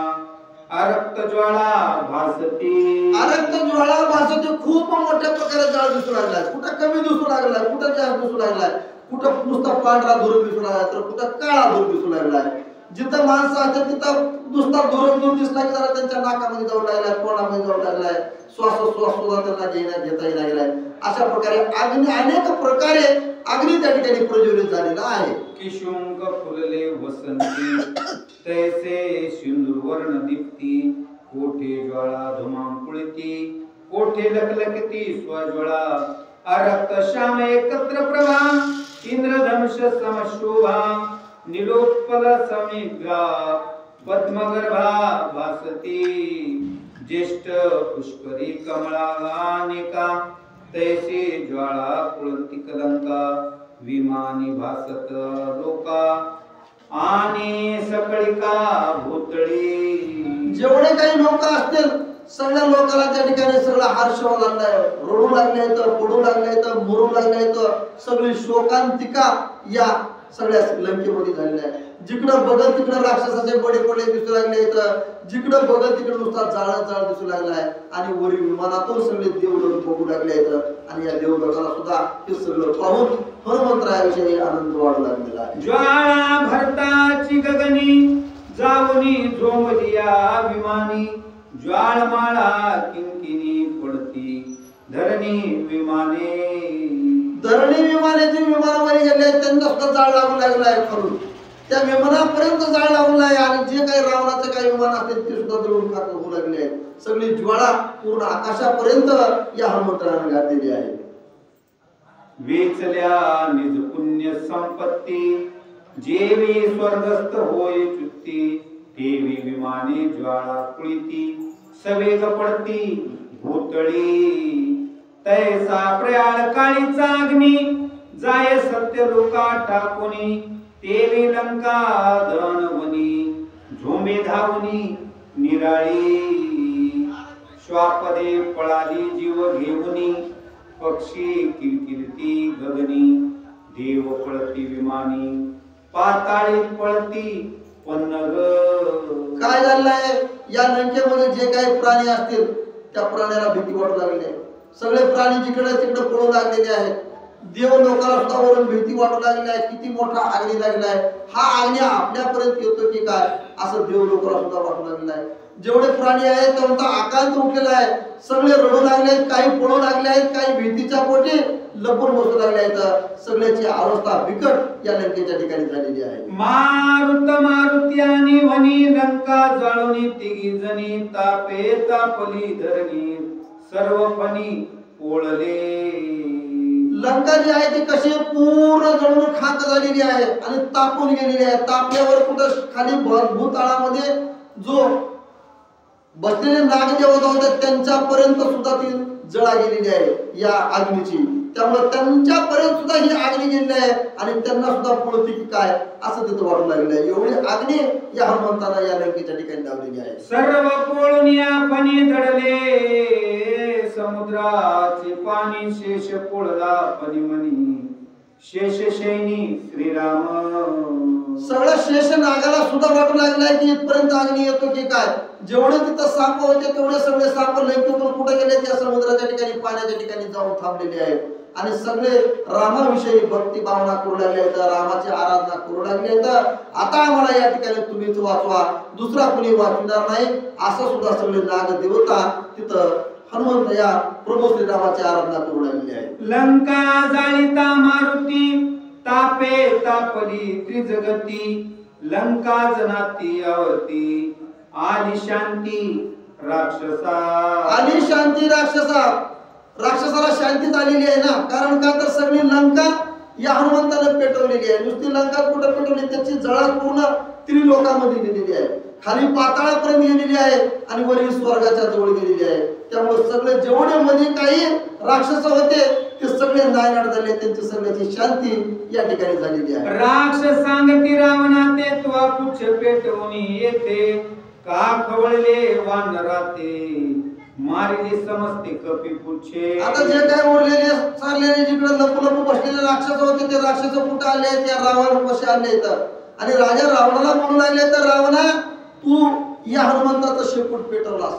अरक्त ज्वाळा भासती. अरक्त ज्वाळा भासते, खूप मोठ्या प्रकारे जाळ दिसू लागलाय. कुठं कमी दिसू लागलाय, कुठं जास्त दिसू लागलाय, कुठं नुसता पांढरा धूर दिसू लागलाय तर कुठं काळा धूर दिसू लागलाय. जिथं माणसं असतात तिथं नुसता धूर दिसला की जरा त्यांच्या नाकामध्ये जाऊ लागलाय, तोंडामध्ये जाऊ लागलाय, श्वासोश्वास सुद्धा त्यांना घेता येईना गेलाय. अशा प्रकारे अग्नी अनेक प्रकारे अग्नी त्या ठिकाणी प्रज्वलित झालेला आहे. किशुंक फुलले वसंती तैसे सिंदूर वर्ण दीप्ती, कोठे ज्वाळा धुमांकुळती, कोठे लखलखती स्वज्वाळा, अरक्त श्याम एकत्र प्रभा, इंद्रधनुष समशोभा, निलोत्पल समीग्रा, पद्मगर्भा भासती, ज्येष्ठ पुष्करी कमळानिका, तैसे ज्वाळा कुळती कलंका, विमानी भासत लोका, आणि सकळिका भूतळी. जेवढे काही लोक असतील सगळ्या लोकांना त्या ठिकाणी सगळा हर्ष व्हायला लागलाय, रडू लागले तर पडू लागले तर मरू लागले तर सगळी शोकांतिका या सगळ्या लंकेमध्ये झालेल्या आहे. जिकडं बघत तिकडं राक्षसाचे बडे पडले दिसू लागले तर जिकडं बघत तिकडं नुसता जाळ दिसू लागलाय. आणि वरील विमानातून सगळे देवलोक बघू लागले आणि या देवलोकाला सुद्धा हे सगळं पाहून हनुमंतरायाविषयी आनंद वाढू लागलेला आहे. ज्वाळा भरताची गगनी जाऊनी झोंबलिया विमानी, ज्वाळमाळा किंकिनी पडती धरणी विमाने. धरणी विमानाचे विमानामध्ये गेले त्यांना सुद्धा जाळ लागू लागलाय खालून, त्या विमानापर्यंत जाळ लागून आहे. आणि जे काही रावणाचे काही विमान असतील ते सुद्धा जळून खाक होऊ लागले आहेत. सगळी ज्वाळा पूर्ण आकाशापर्यंत या हनुमंतराने घातलेली आहे. वेचल्या निज पुण्य संपत्ती, जेवी स्वर्गस्थ होय चुत्ती, देवी विमाने ज्वाळा कुळिती, सवेग पडती भूतळी. तैसा प्रयाळ काळीचा अग्नी, जाय सत्य लोका टाकुनी, तेवी लंका धनवनी, झोंबे धावनी निराळी. श्वापदे पळाली जीव घेऊनी, पक्षी किलकिलती गगनी, देव पळती विमानी, पाताळी पळती पन्नग. काय झालंय या लंकेमध्ये जे काही प्राणी असतील त्या प्राण्याला भीती वाटू लागली आहे. सगळे प्राणी जिकडे तिकडे पळू लागलेले आहेत. देव लोकांना सुद्धा वरून भीती वाटू लागली आहे. किती मोठा अग्नी लागलाय, हा अग्नी आपल्यापर्यंत येतो की काय असं देव लोकांना सुद्धा वाटू लागलेलं आहे. जेवढे प्राणी आहेत त्यांचा आकांत उठलेला आहे. सगळे रडू लागले आहेत, काही पळू लागले आहेत, काही भीतीच्या पोटी लपून बसू लागले आहेत. सगळ्याची अवस्था बिकट या लंकेच्या ठिकाणी झालेली आहे. मारुत मारुत्यानी वनी, लंका जाळूनी तिघी जणी, तापे तापली धरणी सर्वपणी पोळले. लंका जी आहे ती कशी पूर्ण जळून खाक झालेली आहे आणि तापून गेलेली आहे. तापल्यावर कुठं खाली भूतळामध्ये जो बसलेले नागदेवता होते त्यांच्यापर्यंत सुद्धा ती जळा गेलेली आहे या अग्नीची. त्यामुळे त्यांच्यापर्यंत सुद्धा ही अग्नी गेलेली आहे आणि त्यांना सुद्धा पळती की काय असं तिथं वाटू लागलेलं आहे. एवढी अग्नी या हनुमंताला या लंकेच्या ठिकाणी लावलेली आहे. सर्व पोळून पाणी दडले, समुद्राचे पाणी शेष पोळला पनिमनी, शेष शैनी श्रीराम. सगळं शेष नागाला सुद्धा वाटू लागलाय की इथपर्यंत अग्नी येतो की काय. जेवढे तिथं साप होते तेवढे सगळे साप लंकेतून कुठे गेले त्या समुद्राच्या ठिकाणी पाण्याच्या ठिकाणी जाऊन थांबलेले आहेत. आणि सगळे रामाविषयी भक्ती भावना करू लागले आहेत, रामाची आराधना करू लागले आहेत. आता आम्हाला या ठिकाणी तुम्हीच वाचवा, दुसरा कुणी वाचणार नाही असं सुद्धा सगळे नाग देवता तिथं हनुमंत या प्रभू श्रीरामाची आराधना करू लागलेली आहे. लंका जाळीता मारुती, तापे तापली त्रिजगती, लंका जनाती आवरती, आली शांती राक्षसा. आली शांती राक्षसा. राक्षसाला शांती झालेली आहे ना, कारण का तर सगळी लंका या हनुमंताने पेटवलेली आहे. नुसती लंका कुठं पेटवली, त्याची जळा पूर्ण त्रिलोकामध्ये गेलेली आहे, खाली पाताळापर्यंत गेलेली आहे आणि वरील स्वर्गाच्या जवळ गेलेली आहे. त्यामुळे सगळे जेवढे मध्ये काही राक्षस होते ते सगळे नायनाट झाले, त्यांची सगळ्याची शांती या ठिकाणी झालेली आहे. राक्षस सांगती रावणा ते त्वा पुच्छ पेटवून येते, का खवळले वानराते मारिले समजते कपी पुच्छे. आता जे काय उरलेले चाललेले जिकडे लपू लपू बसलेले राक्षस होते ते राक्षस कुठे आले, त्या रावणापाशी आले इथं आणि राजा रावणाला म्हणू लागले, तर रावणा तू या हनुमंताचं शेपूट पेटवलास,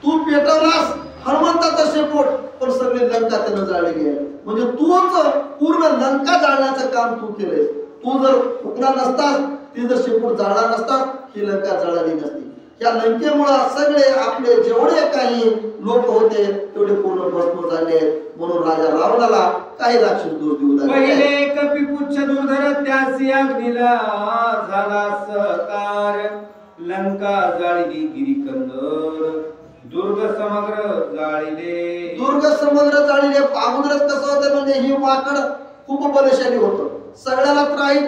तू पेटवलास हनुमंताचं शेपूट, पण सगळी लंका त्यानं जाळलेली आहे. म्हणजे तूच पूर्ण लंका जाळण्याचं काम तू केलंय. तू जर फुकला नसतास, ती जर शेपूट जाळला नसतास, ही लंका जळाली नसती. या लंकेमुळे सगळे आपले जेवढे काही लोक होते तेवढे पूर्ण भस्म झाले. म्हणून राजा रावणाला काही राक्षस दोष देऊ लागले. पहिले कपी पुच्छ दुर्धर त्यासी अग्नीला झाला सहकार, लंका जाळली गिरीकंदर दुर्ग समग्र जाळीले. दुर्ग समग्र जाळीले. अगोदरच कसं होतं म्हणजे ही माकड खूप बलशाली होतं, सगळ्याला त्राही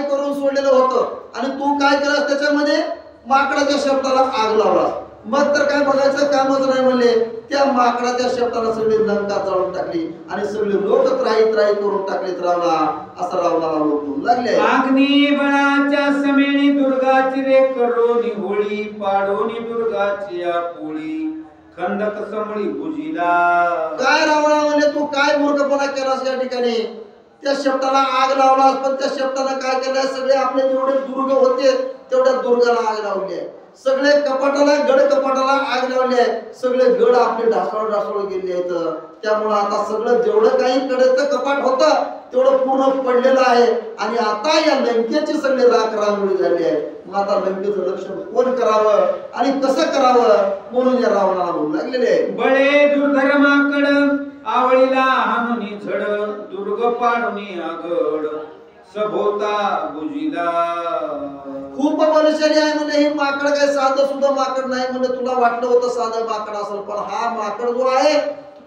करून सोडलेलं होतं आणि तू काय केलास त्याच्यामध्ये माकडाच्या शब्दाला आग लावला. मग तर काय बघायचं कामच नाही म्हणले. त्या माकडाच्या शब्दाला सगळी लंका जाळून टाकली आणि सगळे लोक त्राही करून टाकलेत रावणा, असं रावणाला लोक म्हणू लागले. अग्नी बळाच्या समेणी दुर्गाची रे करोनी होळी, पाडोनी दुर्गाची पोळी खंदक समळी भुजीला. काय रावणा म्हणले तू काय मूर्खपणा केलास या ठिकाणी, त्या शब्दाला आग लावलास, पण त्या शब्दाला काय केलंय सगळे आपले जेवढे दुर्ग होते तेवढ्या दुर्गाला आग लावली आहे. सगळे कपाटाला गड कपाटाला आग लावली आहे. सगळे गड आपले ढासळून गेले आहेत. त्यामुळे आता सगळं जेवढं काही कडेचं कपाट होतं तेवढं पूर्ण पडलेलं आहे आणि आता या लंकेची सगळे राख रांगोळी झाली आहे. मग आता लंकेचं रक्षण कोण करावं आणि कसं करावं म्हणून या रावणाला म्हणू लागलेले आहे. बळे दुर्धर माकड आवळीला हानुनी झड, दुर्ग पाडुनी आगड सभोवता भुजीला. खूप बलशाली आहे म्हणजे ही माकड काय साधं सुद्धा माकड नाही. म्हणजे तुला वाटलं होतं साधं माकड असेल, पण हा माकड जो आहे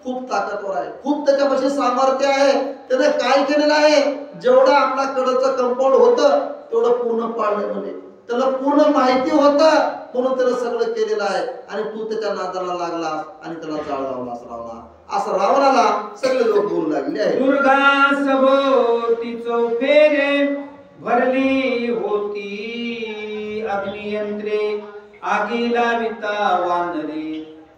खूप ताकदवर आहे, खूप त्याच्यापाशी सामर्थ्य आहे. त्याने काय केलेलं आहे, जेवढं आपला कडचं कंपाऊंड होतं तेवढं पूर्ण पाडलं. म्हणजे त्याला पूर्ण माहिती होतं म्हणून त्यानं सगळं केलेलं आहे आणि तू त्याच्या नादाला लागलास आणि त्याला जाळ लावलास रावणा, असं रावणाला सगळे लोक बोलू लागले आहे. दुर्गा सभोवती चौफेरे भरली होती अग्नियंत्रे, आगीला विता वानरे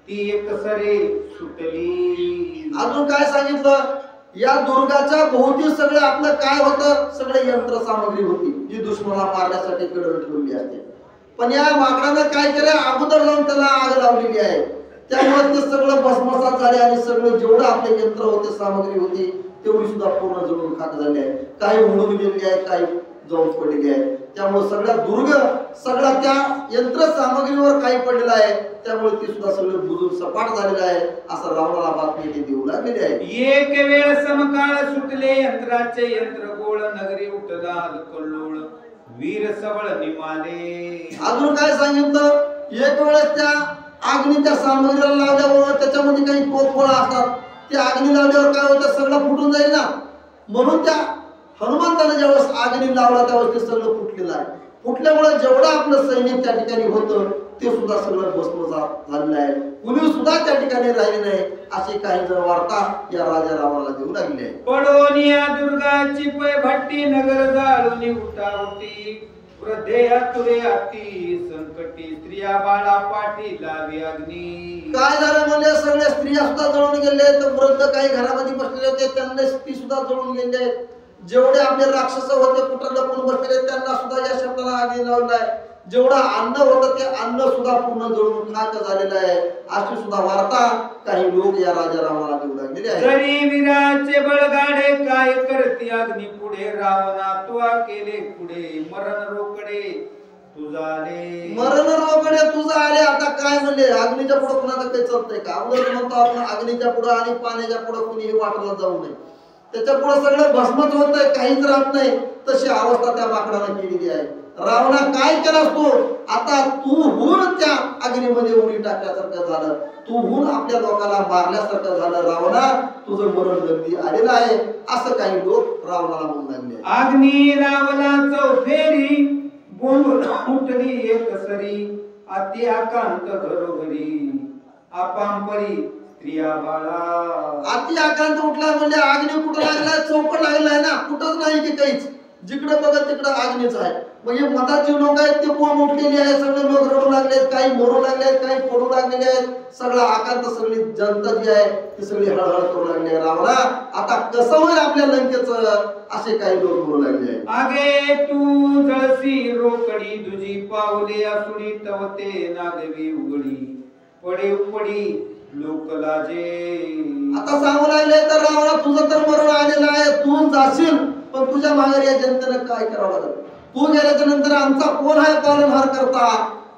ती एकसरे सुटली. अजून काय सांगितलं, या दुर्गाच्या भोवती सगळं आपलं काय होतं, सगळे यंत्र सामग्री होती जी दुश्मनाला मारण्यासाठी कडवट ठेवली असते. पण या माकडानं काय केलं, अगोदर जाऊन त्याला आग लावलेली आहे. त्यामुळे ते सगळं भस्मसात झाले आणि सगळं जेवढं आपले यंत्र होते सामग्री होती तेवढी सुद्धा पूर्ण जळून खाक झाली आहे. काही उडून गेलेली आहे, काही जाऊन पडलेली आहे. त्यामुळे सगळ्या दुर्ग सगळ्या त्या यंत्र सामग्रीवर काही पडलेलं आहे. त्यामुळे ती सुद्धा सगळं बुजून सपाट झालेलं आहे असं रावणाला बातमी देऊ लागलेली आहे. एक वेळ समकाळ सुटले यंत्राचे यंत्र गोळ, नगरी उठला कल्लोळ वीर सबळ निमाले. अजून काय सांगितलं, एक वेळेस त्या अग्नीच्या सामग्रीला लावल्यावर त्याच्यामध्ये काही तोफगोळा असतात, त्या अग्नी लावल्यावर काय होतं सगळं फुटून जाईल ना. म्हणून त्या हनुमंताने ज्यावेळेस अग्नी लावला त्यावेळेस ते सगळं फुटलेलं आहे. फुटल्यामुळे जेवढं आपलं सैनिक त्या ठिकाणी होतं ते सुद्धा सगळं भस्म झालेलं आहे. कुणी सुद्धा त्या ठिकाणी राहिले नाही अशी काही जण वार्ता या राजा रावणाला देऊ लागली आहे. पडोनिया दुर्गाची पै भट्टी, नगर जाळूनी उठावटी वृद्धे अतुरे अति संकटी, स्त्रिया बाळा पाठी लावी अग्नी. काय झालं म्हणजे सगळ्या स्त्रिया सुद्धा जळून गेले, तर वृद्ध काही घरामध्ये बसलेले होते त्यांना ती सुद्धा जळून गेले. जेवढे आपले राक्षस होते कुठं लपून बसलेले त्यांना सुद्धा या शब्दाला आगी लावलाय. जेवढं अन्न होतं ते अन्न सुद्धा पूर्ण जळून खाक झालेलं आहे अशी सुद्धा वार्ता काही लोक या राजा रावणाला देऊ लागलेले आहेत. जरी वीराचे बळगाडे काय करती अग्नी पुढे, रावणा तुआ केले पुढे मरण रोकडे तुझाले. मरण रोकडे तुझा आले. आता काय म्हणले, अग्नीच्या पुढे कुणाचं काही चालतंय का. अगोदर म्हणतो आपण अग्नीच्या पुढे आणि पाण्याच्या पुढे कुणीही वाटला जाऊ नये, त्याच्या पुढे सगळं भस्मच होतंय, काहीच राहत नाही. तशी अवस्था त्या माकडाने केलेली आहे. रावणा काय केलास तू, आता तू हून त्या अग्नीमध्ये उडी टाकल्यासारखं झालं, तू हून आपल्या लोकांना मारल्यासारखं झालं. रावणा तुझं मरण गंदी आलेलं आहे असं काही लोक रावणाला म्हणू लागले. अग्नी लावला चौफेरी बोंब उठली एक सरी, अति आकांत घरोघरी अपांपरी स्त्रिया बाळा. अति आकांत उठला म्हणजे अग्नी कुठं लागलाय? चौकट लागलाय ना, कुठंच नाही की काहीच. जिकडे बघत तिकडे अग्नीच आहे. म्हणजे मधात जे लोक आहेत ते कोण उठलेली आहे, सगळे लोक रडू लागलेत, काही मरू लागलेत, काही पडू लागलेले आहेत. सगळं आकांत, सगळी जनता जी आहे ती सगळी हळहळ करू लागली. रावणा आता कसं होईल आपल्या लंकेचं, असे काही लोक बोलू लागले आहेत. आगे तू जळसी रोकडी, तुझी पावले असुडी तवते नागवी उघडी, पडे उपडी लोक लाजे. आता सांगू लागले तर रावणा तुझं तर मरण आलेलं आहे, तू जाशील, पण तुझ्या मागे या जनतेनं काय करावं लागेल? तू गेल्याच्या नंतर आमचा कोण आहे पालनहार करता?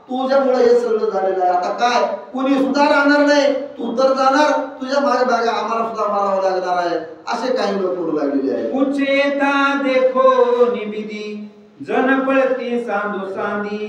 तुझ्यामुळे हे सगळं झालेलं आहे. आता काय कुणी सुद्धा राहणार नाही, तू तर जाणार, तुझ्या मागे मागे आम्हाला सुद्धा मारावं लागणार आहे, असे काही लोक बोलू लागलेले आहेत. उचेता देखो निबिदी, जन पळती सांदो सांदी,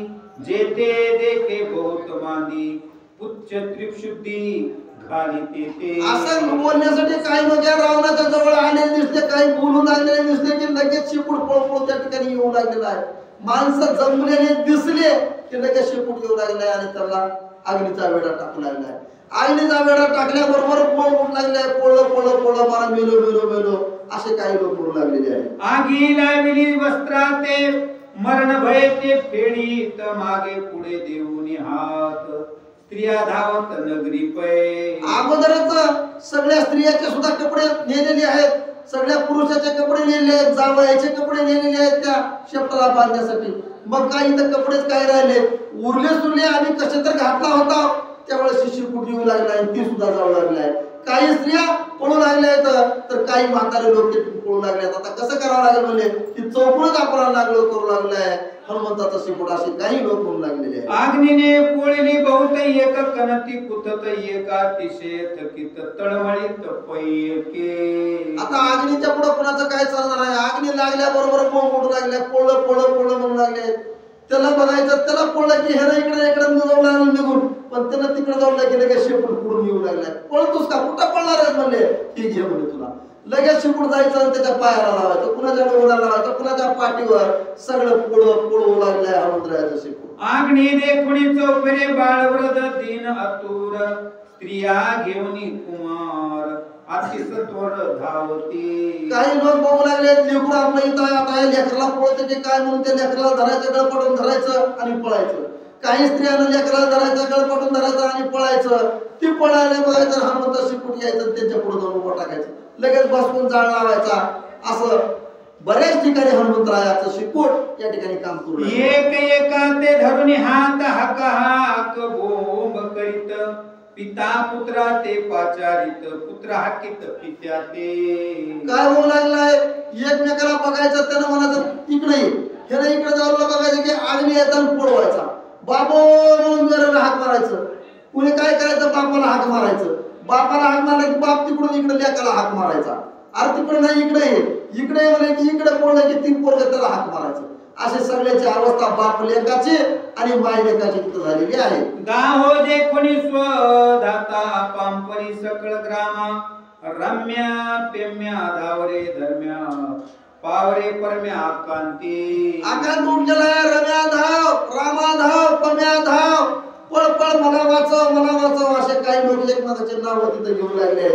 जेते देखे बहुत मांदी, उच्च त्रिशुद्धी घाली ते. असं बोलण्यासाठी काही लोक या रावणाच्या जवळ आलेले दिसते, काही बोलू लागलेले दिसते की लगेच शिपूट पळपळ त्या ठिकाणी येऊ लागलेला आहे. माणसं जमलेले दिसले की लगेच शिपूट येऊ लागलाय आणि त्याला अग्नीचा वेढा टाकू लागलाय. अग्नीचा वेढा टाकल्याबरोबर पळ उठू लागलाय, पळलं पळलं पळलं मला मेलो मेलो मेलो, असे काही लोक बोलू लागलेले आहेत. आगी लाविली वस्त्राते, मरण भय ते फेडीत, मागे पुढे देऊनी हात, स्त्रिया धावत नगरी पै. अगोदरच सगळ्या स्त्रियाचे सुद्धा कपडे नेलेले आहेत, सगळ्या पुरुषाचे कपडे नेलेले आहेत, जावयाचे कपडे नेलेले आहेत त्या शेपटाला बांधण्यासाठी. मग काही तर कपडेच काय राहिले, उरले सुरले आणि कसे तर घातला होता त्यावेळेस शिरपूट येऊ लागला आणि ती सुद्धा जाऊ लागलाय. काही स्त्रिया पळू लागल्या आहेत, तर काही म्हातारे लोक पळू लागले. आता कसं करावं लागेल म्हणजे की चौकूनच आपण लागलो करू लागलाय हनुमंताचा शिपूट, असे काही लोक म्हणू लागलेले आहेत. अग्नीने पोळली बहुत एक कनती कुतत एक अतिशय थकित तळमळीत पैके. आता अग्नीच्या पुढे कोणाचं काय चालणार आहे? अग्नी लागल्याबरोबर पोळ उठू लागल्या, पोळलं पोळलं पोळलं म्हणू लागले. त्याला बघायचं, त्याला पोळलं की ह्याला इकडे इकडे जाऊ लागलं निघून, पण त्याला तिकडे जाऊन गेलं की शेपूट पुढून येऊ लागलाय. पळतोस का? कुठं पळणार आहे म्हणले, ठीक घे म्हणे तुला. लगेच शिपूट जायचं आणि त्याच्या पायाला लावायचं, कुणाच्या डोळ्याला लावायचं, कुणाच्या पाठीवर, सगळं पोळू लागलंय हनुमंतरायाचं शिपूट. अग्नी देखुनी चौफेरे बाळवृद दीन अतुर, स्त्रिया घेऊनी कुमार अतिसत्वर धावती. काही लोक बघू लागले लेकरू आपलं इथं आता लेकराला पळतं की काय म्हणून त्या लेकराला धरायचं, गळ पडून धरायचं आणि पळायचं. काही स्त्रियांना लेकराला धरायचं, गळ पडून धरायचं आणि पळायचं. ती पळायला बघायचं, हनुमंत शिपूट यायचं, त्यांच्या पुढे जाऊन उभं टाकायचं, लगेच बसवून जाळ लावायचा. असं बऱ्याच ठिकाणी हनुमंतरायाचं शिपूट या ठिकाणी काम करू लागलं. एक एका ते धरून हात हाक हाक बोंब करीत, पिता पुत्रा ते पाचारित, पुत्र हाकीत पित्या ते. काय होऊ लागलाय, एकमेकाला बघायचं, त्यानं म्हणायचं इकडे ये, ह्याला इकडे जाऊन बघायचं की अग्नी यायचा आणि पोळवायचा. बाबो म्हणून जरा हाक मारायचं. कुणी काय करायचं, बापाला हाक मारायचं. बापाला हाक मारला की बाप तिकडून इकडे लेकाला हाक मारायचा. अरे तिकडे नाही इकडे ये, इकडे ये म्हणे की इकडे पोळलं की तीन पोरग त्याला हाक मारायचं. असे सगळ्याची अवस्था बाप लेकाची आणि माय लेकाची तिथं झालेली आहे. दाहो जे कोणी स्वधाता पांपरी सकळ ग्रामा, रम्या पेम्या धावरे धर्म्या, पावरे परम्या आकांती. आकांत उठलेला आहे, रम्या धाव, रामा धाव, पम्या धाव, पळ पळ मला वाचव मला वाचव, असे काही लोक एकमेकांचे नाव तिथे घेऊ लागले.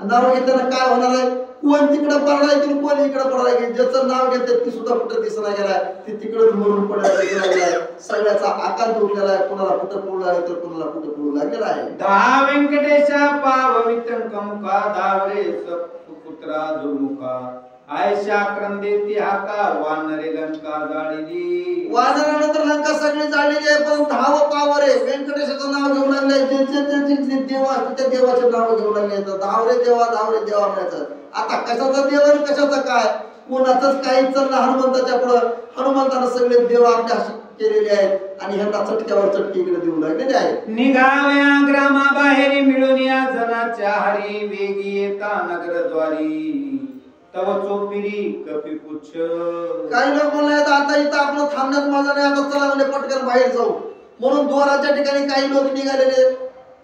नाव घेताना काय होणार आहे, कोण तिकडे पडलाय की कोण इकडे पडलाय की ज्याचं नाव घेते ती सुद्धा कुठं दिसला गेलाय, ती तिकडे मरून पडायला. सगळ्याचा आकांत उठलेला आहे, कोणाला कुठं पडू लागेल तर कोणाला कुठं पडू लागलेला आहे. दहा व्यंकटेशा पाव वितंकमुखा, धावरे सुपुत्रा दुर्मुखा, आयशा क्रंदेती हाका, वानरे लंका जाळीली. वानरानंतर लंका सगळी जाळलेली आहे, पण धाव पावरे व्यंकटेशाचं नाव घेऊन लागले. ज्यांचे देव असते त्या देवाचे नाव घेऊन लागले. धावरे देवा म्हणायचं. आता कशाचा देव आणि कशाचा काय, कोणाचंच काही चाललं हनुमंताच्या पुढं. हनुमंतानं सगळे देव आपल्या केलेले आहेत आणि ह्यांना चटक्यावर चटकी इकडे देऊ लागलेले आहेत. निघाव्या ग्रामाबाहेर मिळून या जनाच्या हरी, वेगी येता नगरद्वारी, तव चोपिरी कपिपुच्छ. काही लोक म्हणले आता इथं आपलं थांबण्यात माझा नाही, आता चला म्हणजे पटकन बाहेर जाऊ. म्हणून द्वाराच्या ठिकाणी काही लोक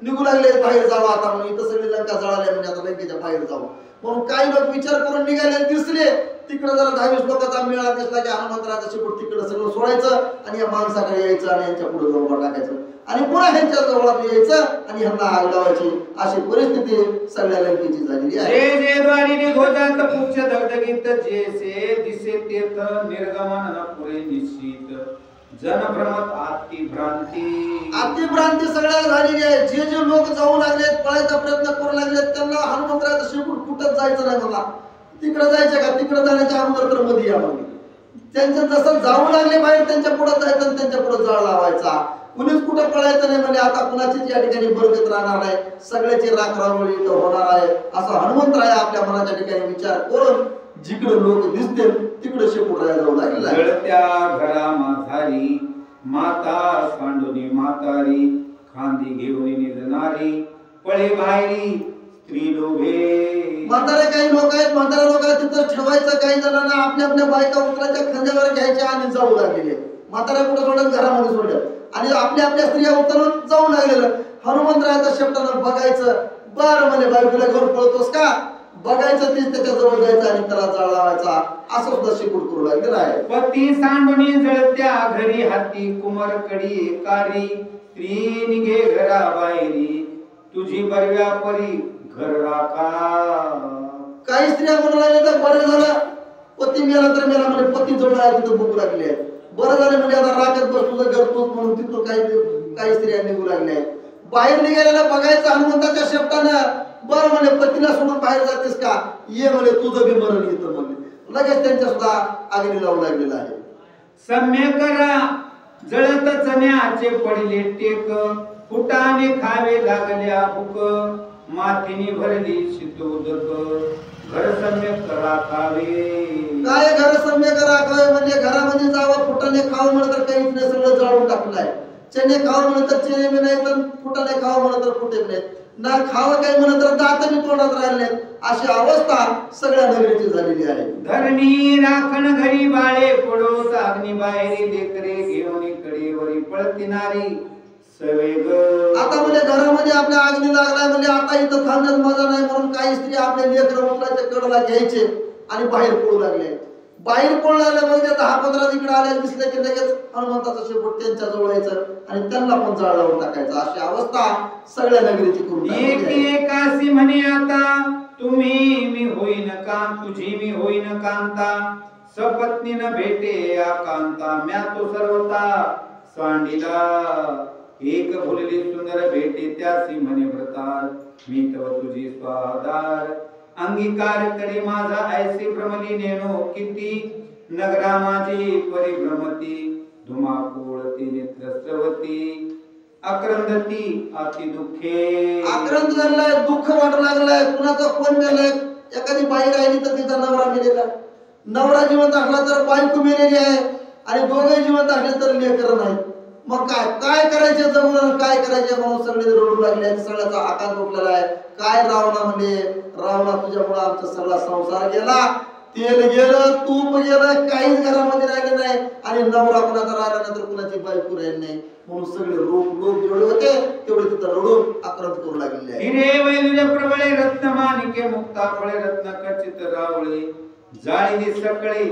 निघू लागले बाहेर जावं आता म्हणून. इथं सगळी लंका जळाल्या म्हणजे आता लंकेच्या बाहेर जावं म्हणून काही लोक विचार करून निघाले. दिसले तिकडे जरा 10-20 लोकांचा मेळा दिसला की हनुमंतरायाचा शेपूट तिकडे सगळं सोडायचं आणि या माणसाकडे यायचं आणि यांच्या पुढे जवळ टाकायचं आणि पुन्हा ह्यांच्या जवळ यायचं आणि ह्यांना आग लावायची. अशी परिस्थिती सगळ्या लंकेची झालेली आहे. जे जे द्वारी घोजात पुच्छ धगधगीत जेसे दिसे तेथ निर्गमन न पुरे निश्चित जन भ्रमत अतिभ्रांती सगळ्या झालेली आहे. जे जे लोक जाऊ लागलेत पळायचा प्रयत्न करू लागलेत त्यांना हनुमंतरायाचं शेपूट कुठंच जायचं नाही. मला तिकडे जायचं का तिकडे जाण्याच्या अगोदर तर मध्ये या मग त्यांच्या जसं जाऊ लागले बाहेर त्यांच्या पुढे जायचं आणि त्यांच्या पुढे जाळ लावायचा. कुणीच कुठं पळायचं नाही म्हणजे आता कुणाचीच या ठिकाणी बरकत राहणार नाही. सगळ्याची राखरावळी इथं होणार आहे असं हनुमंतराय आपल्या मनाच्या ठिकाणी विचार करून जिकडे लोक दिसतील तिकडे शेपूट जाऊ लागलेला आहे. जळत्या घरा माझारी माता सांडोनी म्हातारी खांदी घेऊन निजणारी पळे बाहेरी स्त्री लोभे. म्हातारे काही लोक आहेत म्हातारे लोक तिथं ठेवायचं. काही जणांना आपल्या आपल्या बायका उचलायच्या खांद्यावर घ्यायच्या आणि जाऊ लागलेले. म्हातारे कुठं सोडत घरामध्ये सोडत आणि आपल्या आपल्या स्त्रिया उचलून जाऊ लागलेलं. हनुमंतरायाचं शेपटानं बघायचं. बरं म्हणे बायकोला घेऊन पळतोस का बघायचं तीच त्याच्या जवळ जायचं आणि त्याला जाळ लावायचा. असं सुद्धा शेपूट करू लागलेलं आहे. पती सांडोनी जळत्या घरी हाती कुमारकडी एकारी स्त्री निघे घरा बाहेरी तुझी बरव्या परी घर राखा. काही स्त्रिया म्हणू लागल्या तर बरं झालं पती मेला तर मेला म्हणजे पती जवळ आहे तिथं बघू लागले आहेत. बरं झालं म्हणजे आता राखत बस तुझं घर तूच म्हणून तिथून काही स्त्रिया निघू लागल्या आहेत. बाहेर निघालेला बघायचं हनुमंताच्या शेपटानं. बरं म्हणे पतीला सोडून बाहेर जातेस का ये म्हणे तुझं बी मरण येतं म्हणे लगेच त्यांच्या सुद्धा आगीने लावू लागलेलं आहे. सम्य करा जळत चण्याचे पडले टेक फुटाने खावे लागल्या भूक मातीने भरली शितोदक घर सम्यक राखावे. काय घर सम्यक राखावे म्हणजे घरामध्ये जावं फुटाने खावं म्हणलं तर काहीच नाही सगळं जाळून टाकलंय. चणे खावं म्हणलं तर चणे बी नाही तर फुटाने खावं म्हणलं तर फुटे नाहीत. ना खावं काही म्हणलं तर दात बी तोंडात राहिले. अशी अवस्था सगळ्या नगरीची झालेली आहे. धरणी राखण घरी बाळे पडोस अग्नी बाहेरी लेकरे घेऊन कडेवरी पळतिनारी सवेग. आता म्हणजे घरामध्ये आपल्या अग्नी लागलाय म्हणजे आता इथं थांबण्यात मजा नाही म्हणून काही स्त्री आपले लेकरं उचलायच्या कडला घ्यायचे आणि बाहेर पळू लागले. बाहेर पळू लागले म्हणजे 10-15 इकडे आले दिसले की लगेच हनुमंताचं शेपूट त्यांच्या जवळ यायचं आणि त्यांना पण जाळ लावून टाकायचं. अशी अवस्था सगळ्या नगरीची करून टाकली. एकासी म्हणे आता तुम्ही मी होईन का तुझी मी होईन कांता सपत्नीन भेटे आकांता म्या तो सर्वता सांडिला एक भुलली सुंदर भेटे त्यासी म्हणे व्रतार मी तव तुझी स्वादार अंगीकार करे माझा ऐसे भ्रमली नेनो किती नगरा माझी परिभ्रमती धुमाकूळती नेत्रस्रवती आक्रंदती अति दुःखे. आक्रंद झालाय दुःख वाटू लागलाय. कुणाचा फोन मेलाय. एखादी बाई राहिली तर तिचा नवरा मेलेला. नवरा जिवंत असला तर बायको मेलेली आहे आणि दोघे जिवंत असले तर लेकर नाही. मग काय करायचे जमून काय करायचे म्हणून सगळे रडू लागले. सगळ्याचा आकार उठलेला आहे. काय रावणा म्हणे रावणा तुझ्यामुळे आमचा सगळा संसार गेला. तेल गेलं तूप गेलं काहीच घरामध्ये राहिलं नाही आणि नवरा कुणाचा राहिला नाही तर कुणाची बायको राहिली नाही म्हणून सगळे लोक जेवढे होते तेवढे तिथं रडून आक्रंद करू लागलेले आहे. हिरे वैदुर्य प्रबळे रत्न माणिके मुक्ता फळे रत्न खचित रावळे जाळी सकळे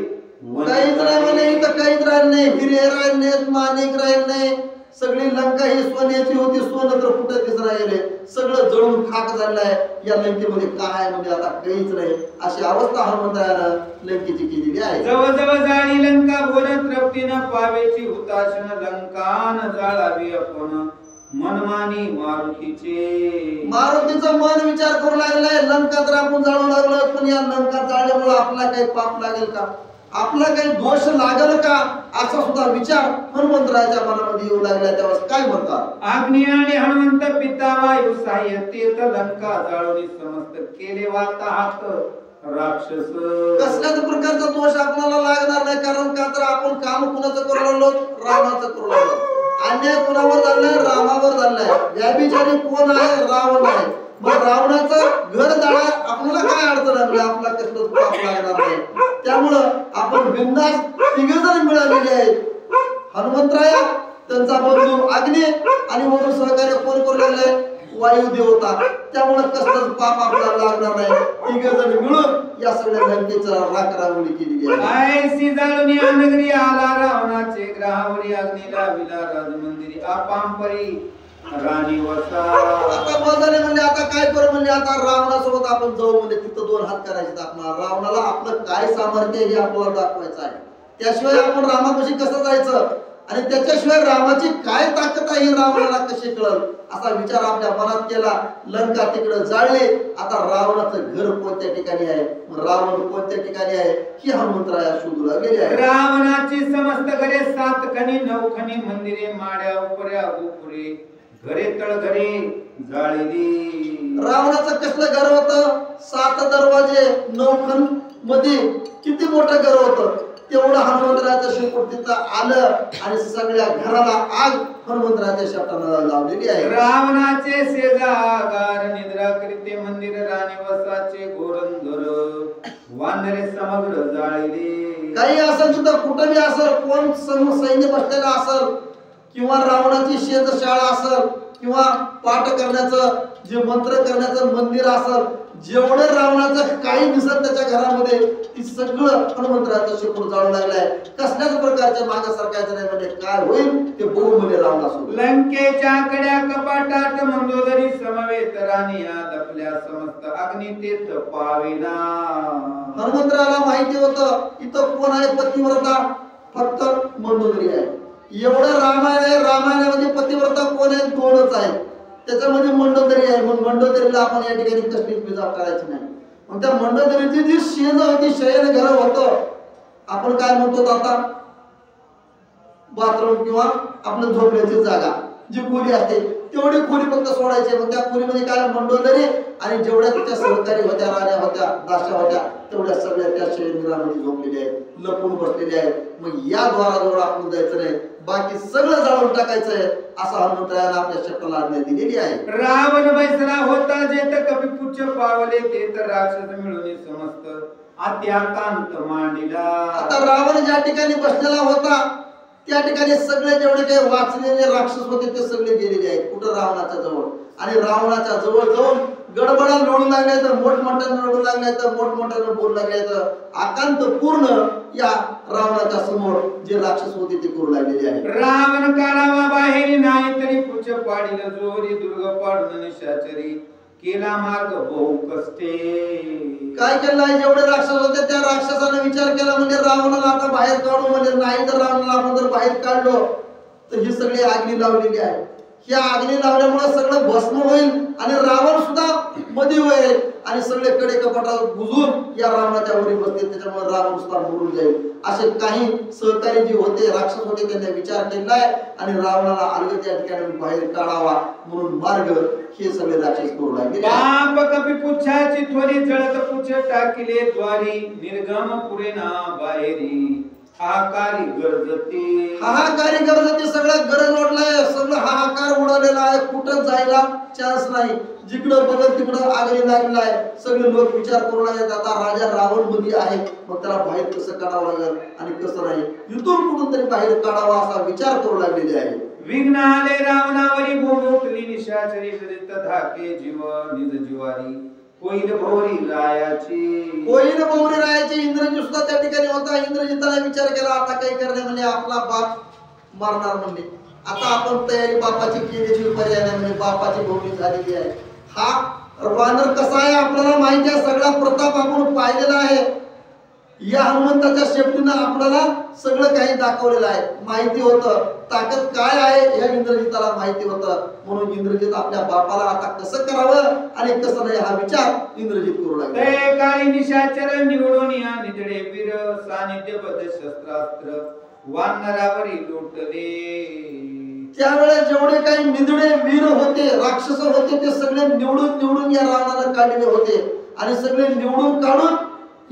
काहीच नाही म्हणे इथं काहीच राहिलं नाही. हिरे राहिले नाहीत माणिक राहिले नाही. सगळी लंका ही सोन्याची होती. सोनं तर कुठं दिसत राहिले सगळं जळून खाक झालंय. या लंकेमध्ये काय म्हणजे आता काहीच नाही. अशी अवस्था हनुमंतानं लंकेची केलेली आहे. जवळ जाळी लंका भोजन तृप्तीनं पावेची हुताशन लंकान जाळावी आपण मनमानी मारुतीचं मन विचार करू लागलाय. लंका तर आपण जाळू लागलो पण या लंका जाळल्यामुळे आपला काही पाप लागेल का आपला काही दोष लागल का असा सुद्धा विचार हनुमंतरायाच्या मनामध्ये येऊ लागला. तेव्हा काय म्हणतात अग्नी आणि हनुमंत पिता वायू साह्यतेत लंका जाळून समस्त केले वाताहात राक्षस. कसल्याच प्रकारचा दोष आपल्याला लागणार नाही. कारण का तर आपण काम कुणाचं करू लागलो रावणाचं करू लागलो. अन्याय कुणावर झालाय रामावर झालाय. व्याभिचारी कोण आहे रावण आहे. मग रावणाचं घर जाळा आपल्याला काय अडचण आहे आपला कसलंच पाप लागणार नाही. त्यामुळं आपण बिंदास तिघजण मिळालेले आहेत. हनुमंतराया त्यांचा बंधू अग्नी आणि वरून सहकार्य कोण करू लागले वायुदेव होता, त्यामुळे कसलंच पाप आपल्याला लागणार नाही. तिघ जण मिळून या सगळ्या लंकेचा राखरावणी केलेली आहे. ऐसी जाळून या नगरी आला रावणाचे ग्रहावरी अग्नी लाविला राजमंदिरी आपांपरी राणी वसा. आता बघाले म्हणजे आता काय करू म्हणजे आता रावणासोबत आपण जाऊ म्हणजे तिथं दोन हात करायचे. आपल्याला रावणाला आपलं काय सामर्थ्य हे आपल्याला दाखवायचं आहे. त्याशिवाय आपण रामापाशी कसं जायचं आणि त्याच्याशिवाय रामाची काय ताकद आहे रावणाला कशी कळल असा विचार आपल्या मनात केला. लंका तिकडे जाळली. आता रावणाचं घर कोणत्या ठिकाणी आहे, रावण कोणत्या ठिकाणी आहे ही हनुमंतराया शोधू लागलेली आहे. रावणाची समस्त घरे 7 खणी 9 खणी मंदिरे माड्या उपऱ्या गोपुरे घरे तळघरे जाळली. रावणाचं कसलं घर होतं, 7 दरवाजे 9 खण मध्ये किती मोठं घर होतं. तेवढं हनुमंतरायाचं शेपूट तिथं आलं आणि सगळ्या घराला आग हनुमंतरायाच्या शेपटाला लावलेली आहे. रावणाचे शेजागार निद्रा करीते मंदिर राणी वसाचे घोरंदर वानरे समग्र जाळले. काही असेल सुद्धा कुठंही असेल, कोण सैन्य बसलेला असेल किंवा रावणाची शेजशाळा असेल किंवा पाठ करण्याचं जे मंत्र करण्याचं मंदिर असेल, जेवढं रावणाचं काही दिसत त्याच्या घरामध्ये ती सगळं हनुमंतरायाचं शेपूट जाळू लागलाय. कसल्याच प्रकारच्या मागे सरकायचं नाही म्हणजे काय होईल ते बघू म्हणजे रावणासोबत. लंकेच्या कड्या कपाटात मंदोदरी समवेत राणीया लपल्या समस्त अग्नी तेथ पावेना. हनुमंतरायाला माहिती होतं इथं कोण आहे पतिव्रता, फक्त मंदोदरी आहे. एवढं रामायण आहे, रामायणामध्ये पतिव्रता कोण आहे, 2च आहेत. त्याच्यामध्ये मंडोदरी आहे. मग मंडोदरीला आपण या ठिकाणी कसलीच बिजा करायची नाही. मग त्या मंडोदरीची जी शेज होती, शयन घर होतं, आपण काय म्हणतो आता बाथरूम किंवा आपलं झोपण्याची जागा जी खोली असते तेवढी खोली फक्त सोडायची. मग त्या खोलीमध्ये काय मंडोदरी आणि जेवढ्या तिच्या सहकारी होत्या, राण्या होत्या, दास्या होत्या, तेवढ्या सगळ्या त्या शयनगृहामध्ये झोपलेल्या आहेत, लपून बसलेल्या आहेत. मग या द्वाराजवळ आपण जायचं नाही, बाकी सगळं जाळून टाकायचं आहे असं हनुमंतरायाला आपल्या शेपटाला आज्ञा दिलेली आहे. रावण बैसला होता जेत कपिपुच्छ पावले ते तर राक्षस मिळून समस्त अत्याकांत मांडिला. आता रावण ज्या ठिकाणी बसलेला होता त्या ठिकाणी सगळे जेवढे काही वाचलेले राक्षस होते ते सगळे गेलेले आहेत. कुठं रावणाच्या जवळ. आणि रावणाच्या जवळ जाऊन गडबडा लोळू लागले तर मोठमोठ्यानं रडू लागले तर मोठमोठ्यानं बोलू लागले तर आकांत पूर्ण या रावणाच्या समोर जे राक्षस होते ते करू लागलेले आहे. रावण काढावा बाहेर नाही तरी पुच्छ पाडील जोरी दुर्ग पाडून निशाचरी केला मार्ग बहु कष्टे. काय केलं जेवढे राक्षस होते त्या राक्षसाने विचार केला म्हणजे रावणाला आता बाहेर काढू. म्हणजे नाही जर रावणाला आपण जर बाहेर काढलो तर ही सगळी आगनी लावलेली आहे. ह्या आगनी लावल्यामुळे सगळं भस्म होईल आणि रावण सुद्धा मध्ये होईल आणि सगळे कडे कपाटात बुजून या रावणाच्या वरी बसतील. त्याच्यामुळे रावण सुद्धा मरून जाईल. असे काही सहकारी जे होते राक्षस होते त्यांनी विचार केलाय आणि रावणाला अलगद या ठिकाणी बाहेर काढावा म्हणून मार्ग हे सगळे राक्षस करू लागले. पाप कपी पुच्छाची थोडी जळत पुच्छ टाकिले द्वारी निर्गम पुरेना बाहेरी हाहाकारी गरजते. हाहाकारी गरजते. सगळं गरज वाटलाय, सगळं हाहाकार उडालेला आहे. कुठं जायला चान्स नाही. जिकडं बघत तिकडं आगरी लागलाय. सगळे लोक विचार करू लागले आता राजा रावण मध्ये आहे, मग त्याला बाहेर कसं काढावं लागेल आणि कसं नाही, इथून कुठून तरी बाहेर काढावा असा विचार करू लागलेले आहे. विघ्न आले रावणावरी भोगोकली निशाचरी करीत धाके जीव निज जीवारी होईल भोरी रायाची. होईल भोरी रायाची. इंद्रजीत सुद्धा त्या ठिकाणी होता. इंद्रजिताने विचार केला आता काही करणे म्हणजे आपला बाप मारणार म्हणजे आता आपण तयारी बापाची केलेली पर्याय नाही म्हणजे बापाची भोवणी झालेली आहे. हा वानर कसा आहे आपल्याला माहिती आहे. सगळा प्रताप आपण पाहिलेला आहे. या हनुमंताच्या शेपटीनं आपल्याला सगळं काही दाखवलेलं आहे. माहिती होतं ताकद काय आहे या इंद्रजिताला माहिती होतं. म्हणून इंद्रजित आपल्या बापाला आता कसं करावं आणि कसं नाही हा विचार इंद्रजित करू लागला. ते काळी निशाचर निवडून या निधडे वीर सानिध्यबद्ध शस्त्रास्त्र वानरावरी लुटले. त्यावेळेस जेवढे काही निधडे वीर होते राक्षस होते ते सगळे निवडून या रावणाला काढलेले होते आणि सगळे निवडून काढून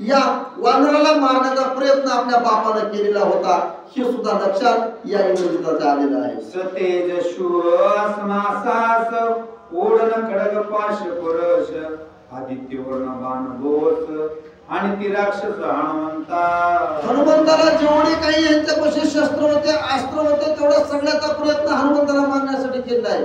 या वानराला मारण्याचा प्रयत्न आपल्या बापाने केलेला होता. हे सुद्धा लक्षात या इंद्रजिताच्या आलेलं आहे. सतेज शूर असमासास ओढन खडग पाश परश आदित्य वर्ण बाण बोस आणि ती राक्षस हनुमंताला जेवढे काही यांच्यापाशी शस्त्र होते अस्त्र होते तेवढा सगळ्याचा प्रयत्न हनुमंताला मारण्यासाठी केला आहे.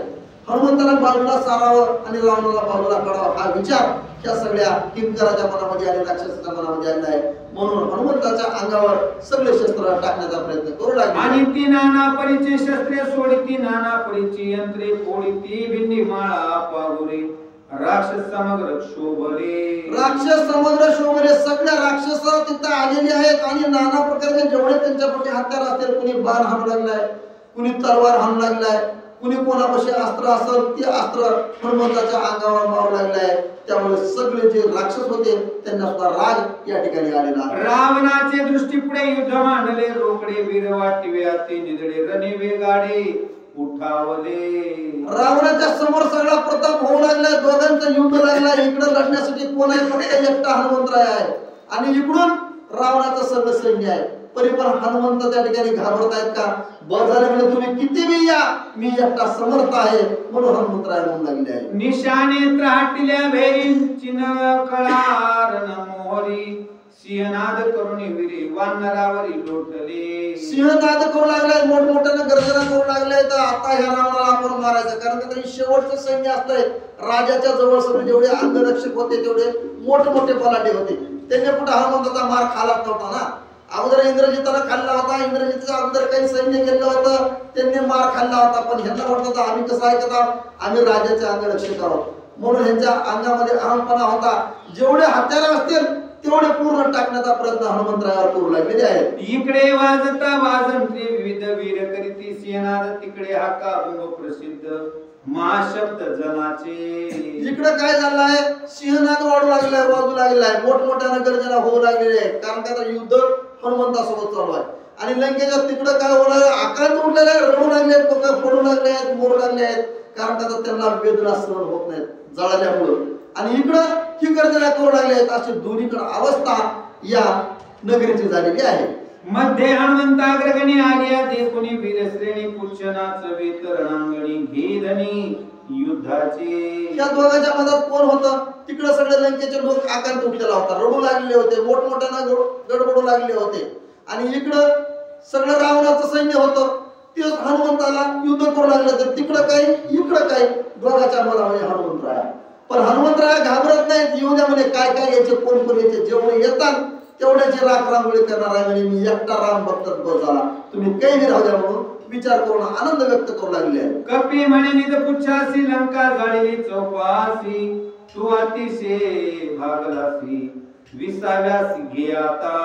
हनुमंताला बाजूला सारावं आणि रावणाला बाजूला काढावं हा विचार त्या सगळ्या किंकराच्या मनामध्ये आणि राक्षसाच्या मनामध्ये आलेला आहे. म्हणून हनुमंताच्या अंगावर सगळे शस्त्र टाकण्याचा प्रयत्न करू लागले. आणि ती नाना परीची शस्त्रे सोडिती, नाना परीची यंत्रे फोडिती, भिंडी माळा पागुरे, राक्षस समग्र शोभले. राक्षस समग्र शोभले. सगळ्या राक्षस तिथं आलेले आहेत आणि नाना प्रकारचे जेवढे त्यांच्याकडे हत्यार असतील, कुणी बाण हाणू लागलाय, कुणी तलवार हाणू लागलाय, कुणी कोणापाशी अस्त्र असेल ते अस्त्र हनुमंताच्या अंगावर मारू लागलाय. त्यामुळे सगळे जे राक्षस होते त्यांना सुद्धा राग या ठिकाणी आलेला. रावणाचे दृष्टी पुढे युद्ध मांडले, रोकडे वीर वाटिवे अति निधडे, रणे वेगाडे उठावले. रावणाच्या समोर सगळा प्रताप होऊ लागलाय, दोघांचं युद्ध लागलाय. इकडे लढण्यासाठी कोण आहे? फक्त एकटा हनुमंतराय आहे आणि इकडून रावणाचं सगळं सैन्य आहे. परिपण हनुमंत त्या ठिकाणी घाबरत आहेत का? बस झाले म्हणजे तुम्ही किती बी या, मी एकटा समर्थ आहे म्हणून हनुमंतराय म्हणून लागले आहे. निशाने त्राटल्या भेरीन चिन्ह कळारण मोहरी, सिंहनाद करुणी विरे वानरावरी लोटले. सिंहनाद करू लागलाय, मोठमोठ्याने गर्जना करू लागलाय. तर आता ह्या रावणाला आपण मारायचं, कारण का तरी शेवटचं सैन्य असतंय. राजाच्या जवळ सगळे जेवढे अंगरक्षक होते तेवढे मोठमोठे बलाढ्य होते. त्यांनी कुठे हनुमंताचा मार खालाच नव्हता ना. अगोदर इंद्रजिताला खाल्ला होता, इंद्रजितच्या अगोदर काही सैन्य गेलं होतं, त्यांनी मार खाल्ला होता. पण ह्यांना वाटत आम्ही कसं ऐकत आहोत, आम्ही राजाचे अंगरक्षक आहोत म्हणून ह्यांच्या अंगामध्ये अहमपणा होता. जेवढे हत्यार असतील तेवढे पूर्ण टाकण्याचा प्रयत्न हनुमंतरायावर करू लागलेले आहेत. इकडे वाजता वाजंत्री विविध वीर करीती, सिंहनाद तिकडे हाका भंग प्रसिद्ध महाशब्द जनाचे. इकडे काय झालंय? सिंहनाद वाढू लागलाय, वाजू लागलाय, मोठमोठ्याने गर्जना होऊ लागलेली आहे. कारण का युद्ध हनुमंतासोबत चालू आहे. आणि लंकेच्या तिकडे काय होऊ लागलं? आकांत उठलेले आहे, रडू लागले, पडू लागले आहेत, मोरू लागले आहेत. कारण का त्यांना वेदना सहन होत नाहीत जळाल्यामुळे. आणि इकडं ही गर्जना करू लागले आहेत. अशी दोन्हीकडे अवस्था या नगरीची झालेली आहे. मध्ये हनुमंताग्रगणी आलिया देखुनी वीरश्रेणी पुच्छनाच वेतरणांगणी घेधनी युद्धाचे. या दोघांच्या मधात कोण होतं? तिकडे सगळे लंकेचे लोक आकांत उठलेला होता, रडू लागले होते, मोठमोठ्यानं गडबडू लागले होते. आणि इकडं सगळं रावणाचं सैन्य होतं, तेच हनुमंताला युद्ध करू लागलं. तर तिकडं काही इकडं काही, दोघांच्या मधामध्ये हनुमंतराय. पण हनुमंतराय घाबरत नाहीत. येऊ द्या म्हणे, काय काय यायचे, कोण कोण यायचे, जेवढे येतात तेवढ्याची राख रांगोळी करणार आहे म्हणे. मी एकटा राम भक्त बस झाला, तुम्ही काही राहू द्या म्हणून विचार करून आनंद व्यक्त करू लागले आहे. कपी म्हणे निज पुच्छासी, लंका जाळली चौपासी, तू अतिशय भागलासी, विसाव्यास घे आता.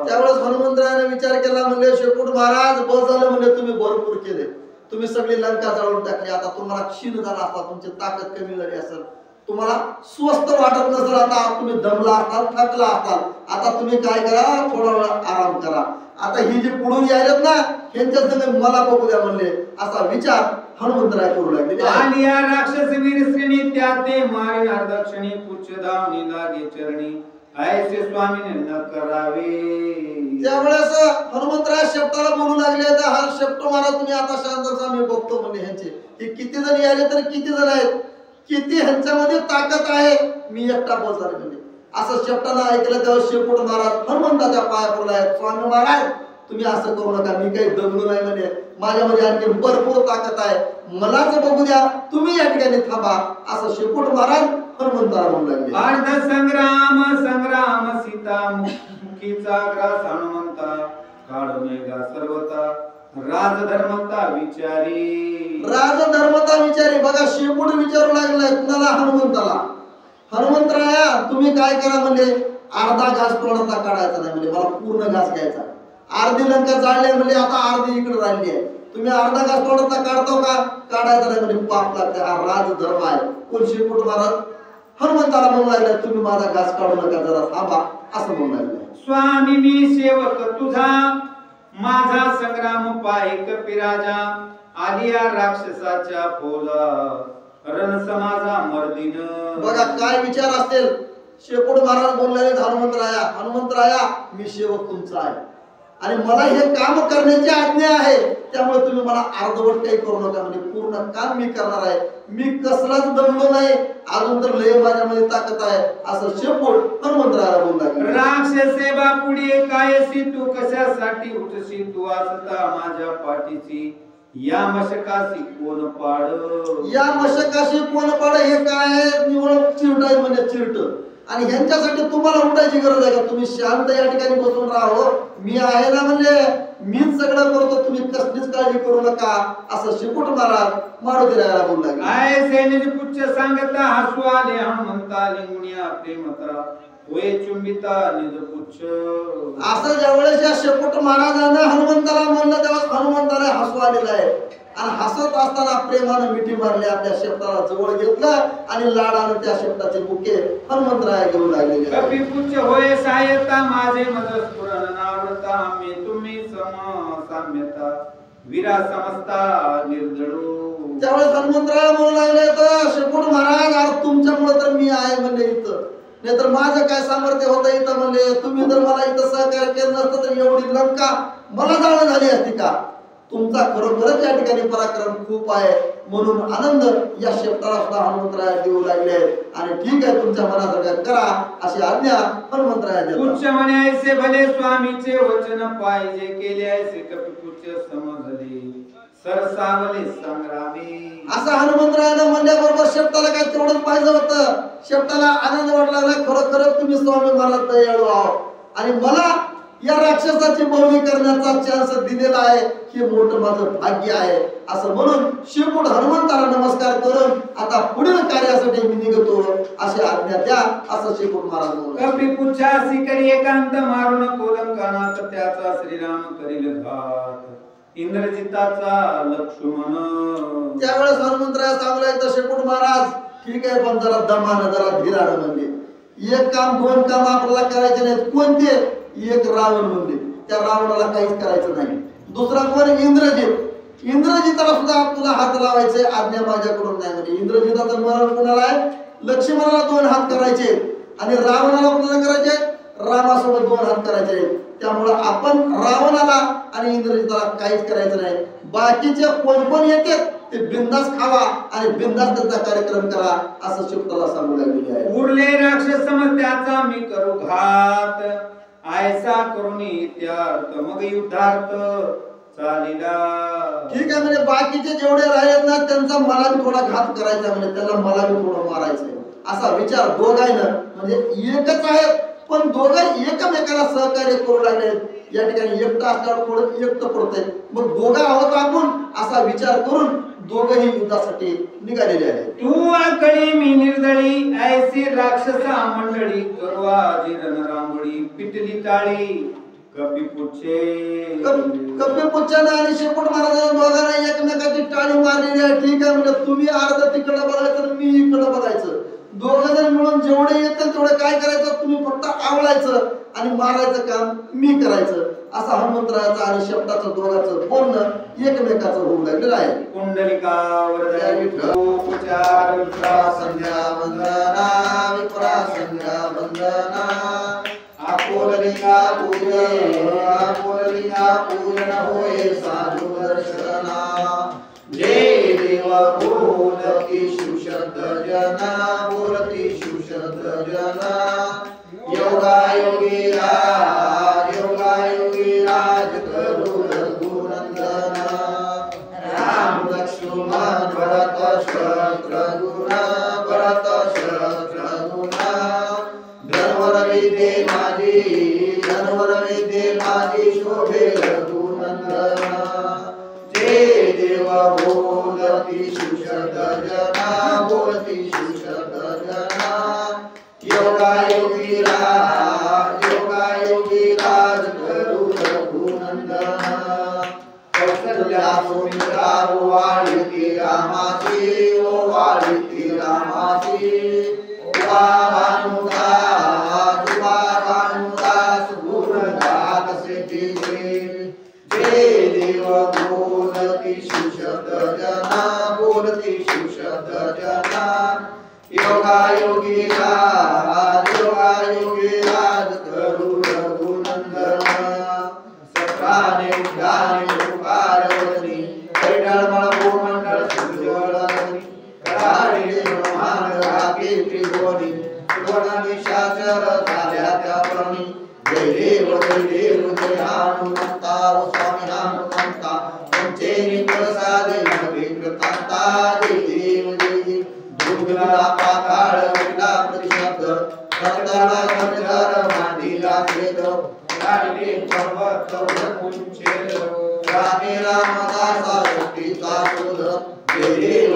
त्यावेळेस हनुमंतरायाने विचार केला, म्हणजे शेपूट महाराज बस झालं, म्हणजे तुम्ही भरपूर केले, तुम्ही सगळी लंका जाळून टाकली. आता तुम्हाला क्षीण झाला असता, तुमची ताकद कमी झाली असेल, तुम्हाला स्वस्त वाटत नसेल, आता तुम्ही दमला असाल, थकला असाल, आता तुम्ही काय करा, थोडा वेळ आराम करा. आता ही जी पुढून यायलेत ना, ह्यांच्या संग मला बघू द्या म्हणले, असा विचार हनुमंतराय करू लागले. आणि या राक्षस वीर श्रेणी त्या ते मारी दक्षिणी पुच्छ धावणी लागे चरणी, ऐसे स्वामीने न करावे. त्यावेळेस हनुमंतराय शेपटाला बोलू लागले, तर हा शेपट मारा तुम्ही, आता शांत मी बघतो म्हणजे ह्यांचे हे किती जण आले तर किती जण आहेत, किती ह्यांच्यामध्ये ताकद आहे, मी एकटा बस झाले म्हणजे. असं शेपटाला ऐकलं तेव्हा शेपूट महाराज हनुमंताच्या पाया पडलाय, स्वामी महाराज तुम्ही असं करू नका, मी काही दगडू नाही म्हणे, माझ्यामध्ये आणखी भरपूर ताकद आहे, मलाच बघू द्या, तुम्ही या ठिकाणी थांबा, असं शेपूट महाराज हनुमंताला म्हणू लागले. अर्ध संग्राम संग्राम सीता मुखीचा ग्रास हनुमंता, काढून सर्वता राजधर्मता विचारी. राजधर्मता विचारी. बघा शेपूट विचारू लागलाय कुणाला? हनुमंताला. हनुमंतराया तुम्ही काय करा म्हणजे, अर्धा घास तोंडाचा काढायचा नाही म्हणजे, मला पूर्ण घास घ्यायचा. अर्धी लंका जाळली म्हणजे, आता अर्धी इकडे राहिली आहे, तुम्ही अर्धा घास तोंडाचा काढतो का? काढायचा नाही म्हणजे पाप लागते. हा राजधर्म आहे. कोण? शेपूट महाराज हनुमंताला म्हणू लागले, तुम्ही माझा घास काढू नका, जरा थांबा, असं म्हणू लागले. स्वामी मी सेवक तुझा, माझा संग्राम पाय कपिराजा, आलिया राक्षसाच्या फौजा, रण समाजा मर्दिन. बघा काय विचार असतील. शेपूट महाराज बोललेले हनुमंतराया, हनुमंतराया मी सेवक तुमचा आहे आणि मला हे काम करण्याची आज्ञा आहे, त्यामुळे तुम्ही मला अर्धवट काही करू नका म्हणजे, पूर्ण काम मी करणार आहे, मी कसलाच दमलो नाही, अजून तर लय माझ्यामध्ये ताकद आहे, असं शेपूट हनुमंतरायाला बोलू लागले. राक्षसे बापुडी कायसी, तू कशासाठी उठशी, तू असता माझ्या पाठीची, या मशकासी कोण पाड. या मशकाशी कोण पाड हे काय आहे? निवळ चिरट आहे म्हणजे चिरट. आणि ह्यांच्यासाठी तुम्हाला उठायची गरज आहे का? तुम्ही शांत या ठिकाणी बसून राहो. मी आहे ना म्हणजे मीच सगळं करतो, तुम्ही कसलीच काळजी करू नका असं शेपूट महाराज मारुती रायाला बोलला. आय सैन्याचे पुच्छ सांगता हसू आले हनुमंता लिंगुनिया प्रेमता होय चुंबिता निज पुच्छ. असं ज्यावेळेस या शेपूट महाराजांना हनुमंताला म्हणलं तेव्हा हनुमंताला हसू आलेलं आहे. आणि हसत असताना प्रेमानं मिठी मारली, आपल्या शेपटाला जवळ घेतलं आणि लाडानं त्या शेपटाचे बुके हनुमंतराया घेऊन लागलेले. कपी पुच्छ होय सायता माझे मज स्फुरण नावडता मी तुम्ही सम साम्यता वीरा समजता निर्दळू. त्यावेळेस हनुमंतराया म्हणू लागले तर शेपूट महाराज आज तुमच्यामुळे तर मी आहे म्हणले इथं, नाही तर माझं काय सामर्थ्य होतं इथं म्हणले. तुम्ही जर मला इथं सहकार्य केलं नसतं तर एवढी लंका मला जाळं झाली असती का? तुमचा खरोखरच या ठिकाणी पराक्रम खूप आहे म्हणून आनंद या शेपटाला सुद्धा हनुमंतराया देऊ लागले. आणि ठीक आहे तुमच्या मनासारखं करा अशी आज्ञा हनुमंतराया देतात. पुच्छ म्हणे ऐसे भले स्वामीचे वचन पाहिजे केले ऐसे कपी पुच्छ समजले सरसावले संग्रामी. असं हनुमंतरायानं म्हणल्याबरोबर शेपटाला काय तेवढंच पाहिजे होतं. शेपटाला आनंद वाटला ना, खरोखरच तुम्ही स्वामी महाराज दयाळू आहोत आणि मला या राक्षसाची बवणी करण्याचा चान्स दिलेला आहे, हे मोठं माझं भाग्य आहे असं म्हणून शेपूट हनुमंताला नमस्कार करून आता पुढील कार्यासाठी मी निघतो अशी आज्ञा द्या असं शेपूट महाराज म्हणले. कपी पुच्छासी करी एकांत मारून कोलंकानात त्याचा श्रीराम करील घात इंद्रजिताचा लक्ष्मण. त्यावेळेस हनुमंतराया सांगलाय तर शेपूट महाराज ठीक आहे पण जरा दमानं जरा धीरानं म्हणले. एक काम दोन काम आपल्याला करायचे नाहीत. कोणते? एक रावण म्हणले, त्या रावणाला काहीच करायचं नाही. दुसरा कोण? इंद्रजित. इंद्रजिताला सुद्धा तुला हात लावायचे, आज्ञा माझ्याकडून नाही म्हणजे. इंद्रजिताचं मरण कुणाला आहे? लक्ष्मणाला 2 हात करायचे आणि रावणाला कुणाला करायचे? रामासोबत 2 हात करायचे. त्यामुळे आपण रावणाला आणि इंद्रजिताला काहीच करायचं नाही. बाकीचे कोण कोण येते ते बिंदास खावा आणि बिंदास त्यांचा कार्यक्रम करा असं शेपटाला सांगू लागलेले आहे. उरले राक्षस समस्याचा मी करू घात ऐसा करुणी त्यार्थ मग युद्धार्थ चालिला. ठीक आहे म्हणजे बाकीचे जेवढे राहिलेत ना त्यांचा मला बी थोडा घात करायचा म्हणजे त्यांना मला बी थोडं मारायचंय असा विचार दोघांना म्हणजे एकच आहे पण दोघं एकमेकाला सहकार्य करू लागले. या ठिकाणी एकटा असल्यावर थोडं एकटं पडतंय, मग दोघं आहोत आपण असा विचार करून दोघंही युद्धासाठी निघालेले आहेत. तू आकळी मी निर्दळी ऐसी राक्षसा मंडळी करवा जिरण रांगोळी पिटली टाळी कपी पुच्छे. कपी पुच्छानं आणि शेपूट महाराजांना दोघांना एकमेकाची टाळी मारलेली आहे. ठीक आहे म्हणजे तुम्ही अर्ध तिकडं बघायचं मी इकडं बघायचं. दोघं जण मिळून जेवढे येतील तेवढे काय करायचं? तुम्ही फक्त आवळायचं आणि मारायचं काम मी करायचं. असा हनुमंतरायाचा आणि शेपटाचं दोघांचं बोलणं एकमेकाचं होऊ लागलेलं आहे. कुंडलिका वरदय विठोपचार विप्रा संध्या वंदना विप्रा संध्या वंदना आपोलिका पूजन होय साधू दर्शना. जय देव बोलती शिवशब्द जना बोलती शिवशब्द जना. योगायोगी राज करू रघुनंदना. राम लक्ष्मण भरत शत्रुघ्न भरत शत्रुघ्न. धनवर विद्ये माझी शोभे रघुनंदना. जय देव बोलती शिवशब्द जना बोलती शिवशब्द जना. योगायोगी राज करू रघुनंदना. कौसल्या सुमित्रा वाळीती रामाची ओ वाळीती रामाची. भानुदास गुणगात सिद्धीचे. जय देव बोलती शिवशब्द जना बोलती शिवशब्द जना. योगायोगी राज करू रघुनंदना. सत्राने उद्याने पार्वती कैडळमळ भूमंडळ सुजवळनी. कराळे ब्रह्मांड राखे त्रिभुवनी. सुवर्णनिशाचर झाल्या त्या प्रणी. जय देव जय हनुमंता स्वामी हनुमंता. पंचेनी प्रसादे विकृतांता जय देव जय देव दुर्गला पाताळ विला प्रतिशब्द करताला करतार मांडीला खेद लाडले पर्वत उंचेल रामे रामदासा शक्तीचा शोध जय देव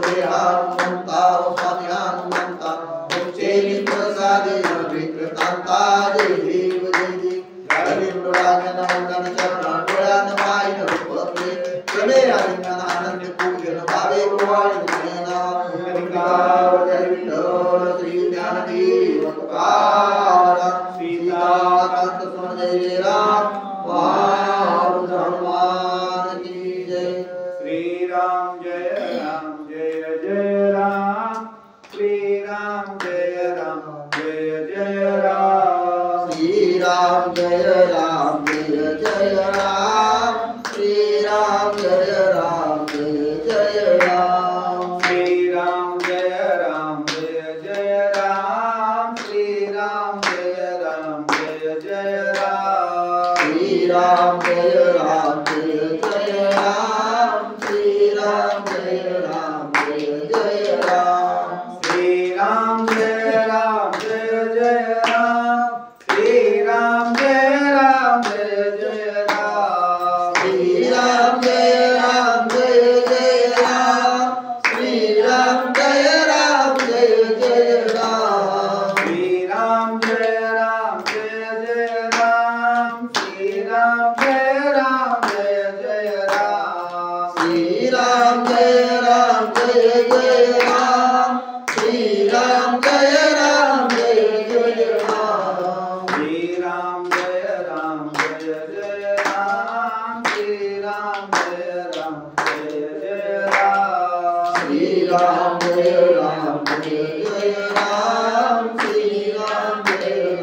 जय हनुमंता स्वामी हनुमंता उंचेली प्रसादे विकृतांता जय देव जय देव गालिंडोळांगण मंगन चरण डोळ्यान पायन रूपले चले आलिंगन आनंद पूजन भावे गोवाळी नयना मुनिका जय विठ्ठल श्री ज्ञानदेव तुकाराम सीताकांत सुन जय राम वारुण हनुमान की जय श्री राम जय जय राम श्री राम जय जय राम श्री राम जय राम जय जय राम श्री राम जय राम जय जय राम श्री राम जय जय राम श्री राम जय जय राम श्री राम जय राम जय जय राम श्री राम जय राम जय जय राम श्री राम जय जय राम श्री राम जय जय राम श्री राम जय जय राम श्री राम जय जय राम श्री राम जय जय राम श्री राम जय जय राम श्री राम जय जय राम श्री राम जय जय राम श्री राम जय जय राम श्री राम जय जय राम श्री राम जय जय राम श्री राम जय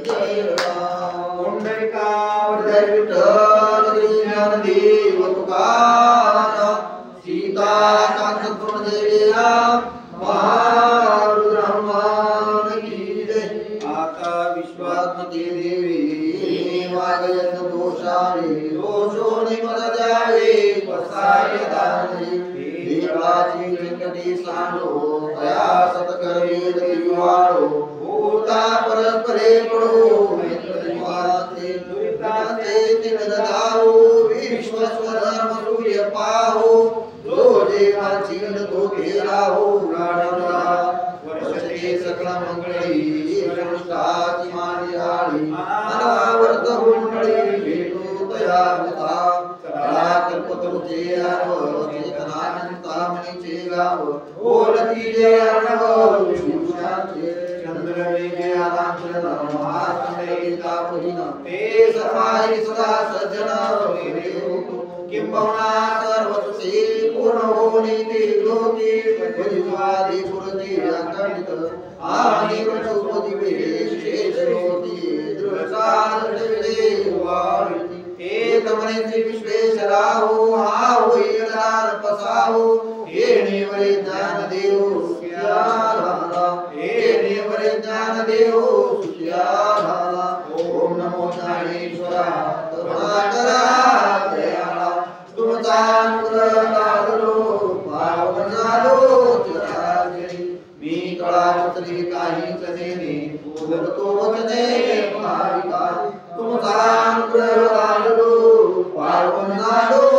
जय राम पुंडलिकावरदय विठ्ठल ज्ञानदेव तुकाराम सीताकांत सुन जय राम वारुण हनुमान की जय आता विश्वात्मके स्वात्मके देवी वागयन दोषावे दोषो निमल जावे पसाय दाने देवाची व्यंकटी सांडो दया सतकर्मे दिवाळो भूता परस्परे पडो मित्रमाते दुरिताते तिमिर जाओ विश्वस्वधर्म सूर्य पाहो जो देवाची तो घेराहो राणा वर्षते सकल मंगळी सृष्टाची मानी आळी अनावर्त गुंडळी भेटू तया मुता सदा कल्पतरुचे आरव चेतनानंता मनीचे गाव बोलती जे अर्णव विभूषांचे चंद्रवेगे आलांचन महासंदेता पहिन ते सफाई सदा सज्जन किंबहुना सर्वसुते पूर्ण होनी ते लोके परिवादी पुरती अखंडित आणि वचोपदी विशेष होती दृढसार ठेवले वाढती एक मने श्री विश्वेश्वरा हो हा होई दान पसाहो हे नेवरे ज्ञान देव सुखियाला हे नेवरे ज्ञान देव सुखियाला ओम नमो ज्ञानेश्वरा करुणाकरा दयाळा तुमचा अनुग्रह लाभलो पावन झालो चिराजणी मी कळावतली काहीच नेने बोलतो वचने भाविका तुमचा अनुग्रह लाभलो पावन झालो